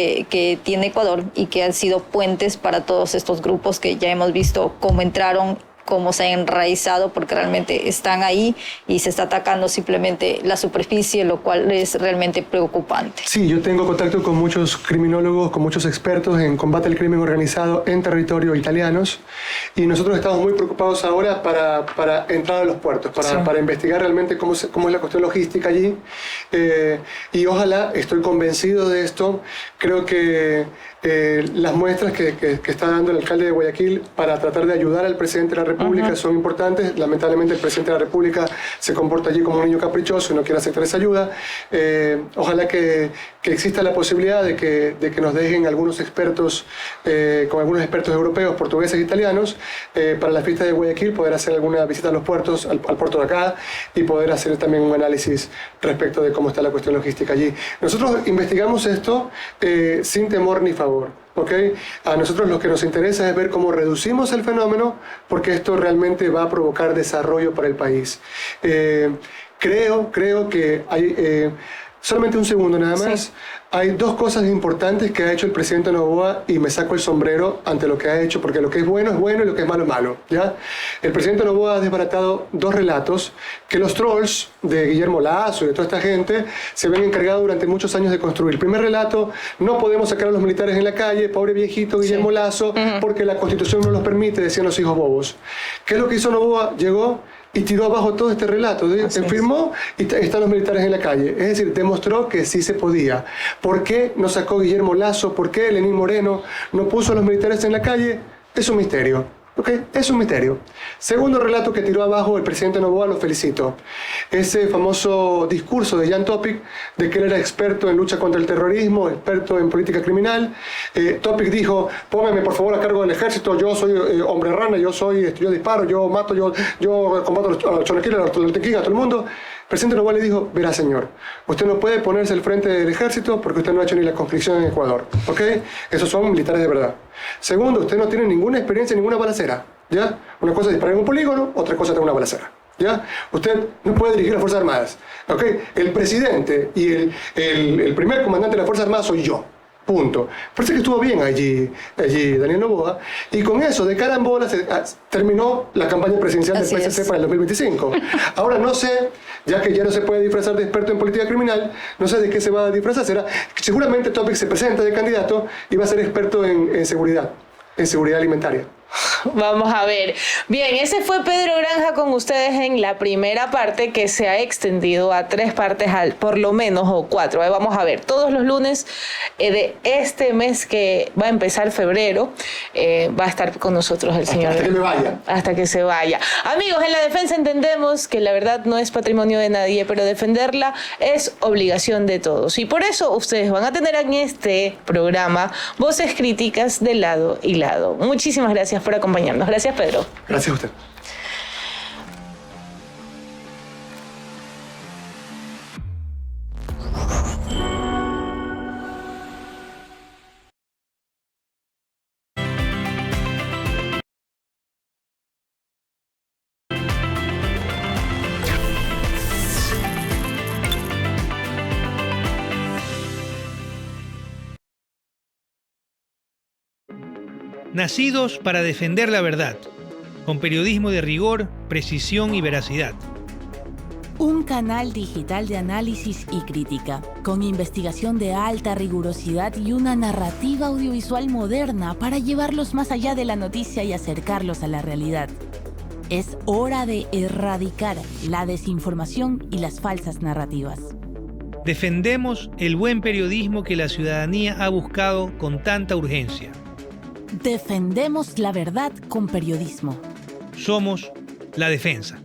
tiene Ecuador y que han sido puentes para todos estos grupos que ya hemos visto cómo entraron, cómo se han enraizado, porque realmente están ahí y se está atacando simplemente la superficie, lo cual es realmente preocupante. Sí, yo tengo contacto con muchos criminólogos, con muchos expertos en combate al crimen organizado en territorio italianos, y nosotros estamos muy preocupados ahora para entrar a los puertos, para investigar realmente cómo es la cuestión logística allí, y ojalá, estoy convencido de esto, creo que las muestras que está dando el alcalde de Guayaquil para tratar de ayudar al presidente de la República son importantes. Lamentablemente el presidente de la República se comporta allí como un niño caprichoso y no quiere aceptar esa ayuda. Ojalá que exista la posibilidad de que nos dejen algunos expertos, con algunos expertos europeos, portugueses e italianos, para la fiesta de Guayaquil, poder hacer alguna visita a los puertos, al puerto de acá, y poder hacer también un análisis respecto de cómo está la cuestión logística allí. Nosotros investigamos esto sin temor ni favor. ¿Okay? A nosotros lo que nos interesa es ver cómo reducimos el fenómeno, porque esto realmente va a provocar desarrollo para el país. Creo que hay... solamente un segundo nada más. Sí. Hay 2 cosas importantes que ha hecho el presidente Noboa, y me saco el sombrero ante lo que ha hecho, porque lo que es bueno y lo que es malo es malo, ¿ya? El presidente Noboa ha desbaratado 2 relatos que los trolls de Guillermo Lasso y de toda esta gente se ven encargados durante muchos años de construir. El primer relato: no podemos sacar a los militares en la calle, pobre viejito Guillermo Lasso, porque la Constitución no los permite, decían los hijos bobos. ¿Qué es lo que hizo Noboa? Llegó y tiró abajo todo este relato, firmó y están los militares en la calle. Es decir, demostró que sí se podía. ¿Por qué no sacó Guillermo Lasso? ¿Por qué Lenín Moreno no puso a los militares en la calle? Es un misterio. ¿Okay? Es un misterio. Segundo relato que tiró abajo el presidente Noboa, lo felicito. Ese famoso discurso de Jan Topic, de que él era experto en lucha contra el terrorismo, experto en política criminal. Topic dijo: póngame por favor a cargo del ejército, yo soy hombre rana, yo disparo, yo mato, yo combato a los chonequiles, a los tequillas, a todo el mundo. El presidente Noboa le dijo: verá, señor, usted no puede ponerse al frente del ejército porque usted no ha hecho ni la conscripción en Ecuador, ¿ok? Esos son militares de verdad. Segundo, usted no tiene ninguna experiencia en ninguna balacera, ¿ya? Una cosa es disparar en un polígono, otra cosa es tener una balacera, ¿ya? Usted no puede dirigir las Fuerzas Armadas, ¿ok? El presidente y el primer comandante de las Fuerzas Armadas soy yo. Punto. Parece que estuvo bien allí Daniel Noboa, y con eso de carambola terminó la campaña presidencial del PSC para el 2025. Ahora no sé, ya que ya no se puede disfrazar de experto en política criminal, no sé de qué se va a disfrazar. Seguramente Topic se presenta de candidato y va a ser experto en seguridad alimentaria. Vamos a ver. Bien, ese fue Pedro Granja con ustedes en la primera parte, que se ha extendido a 3 partes por lo menos, o 4. Vamos a ver, todos los lunes de este mes que va a empezar febrero, va a estar con nosotros el señor. Hasta que me vaya. Hasta que se vaya. Amigos, en La Defensa entendemos que la verdad no es patrimonio de nadie, pero defenderla es obligación de todos. Y por eso ustedes van a tener en este programa voces críticas de lado y lado. Muchísimas gracias por acompañarnos. Gracias, Pedro. Gracias a usted. Nacidos para defender la verdad, con periodismo de rigor, precisión y veracidad. Un canal digital de análisis y crítica, con investigación de alta rigurosidad y una narrativa audiovisual moderna para llevarlos más allá de la noticia y acercarlos a la realidad. Es hora de erradicar la desinformación y las falsas narrativas. Defendemos el buen periodismo que la ciudadanía ha buscado con tanta urgencia. Defendemos la verdad con periodismo. Somos La Defensa.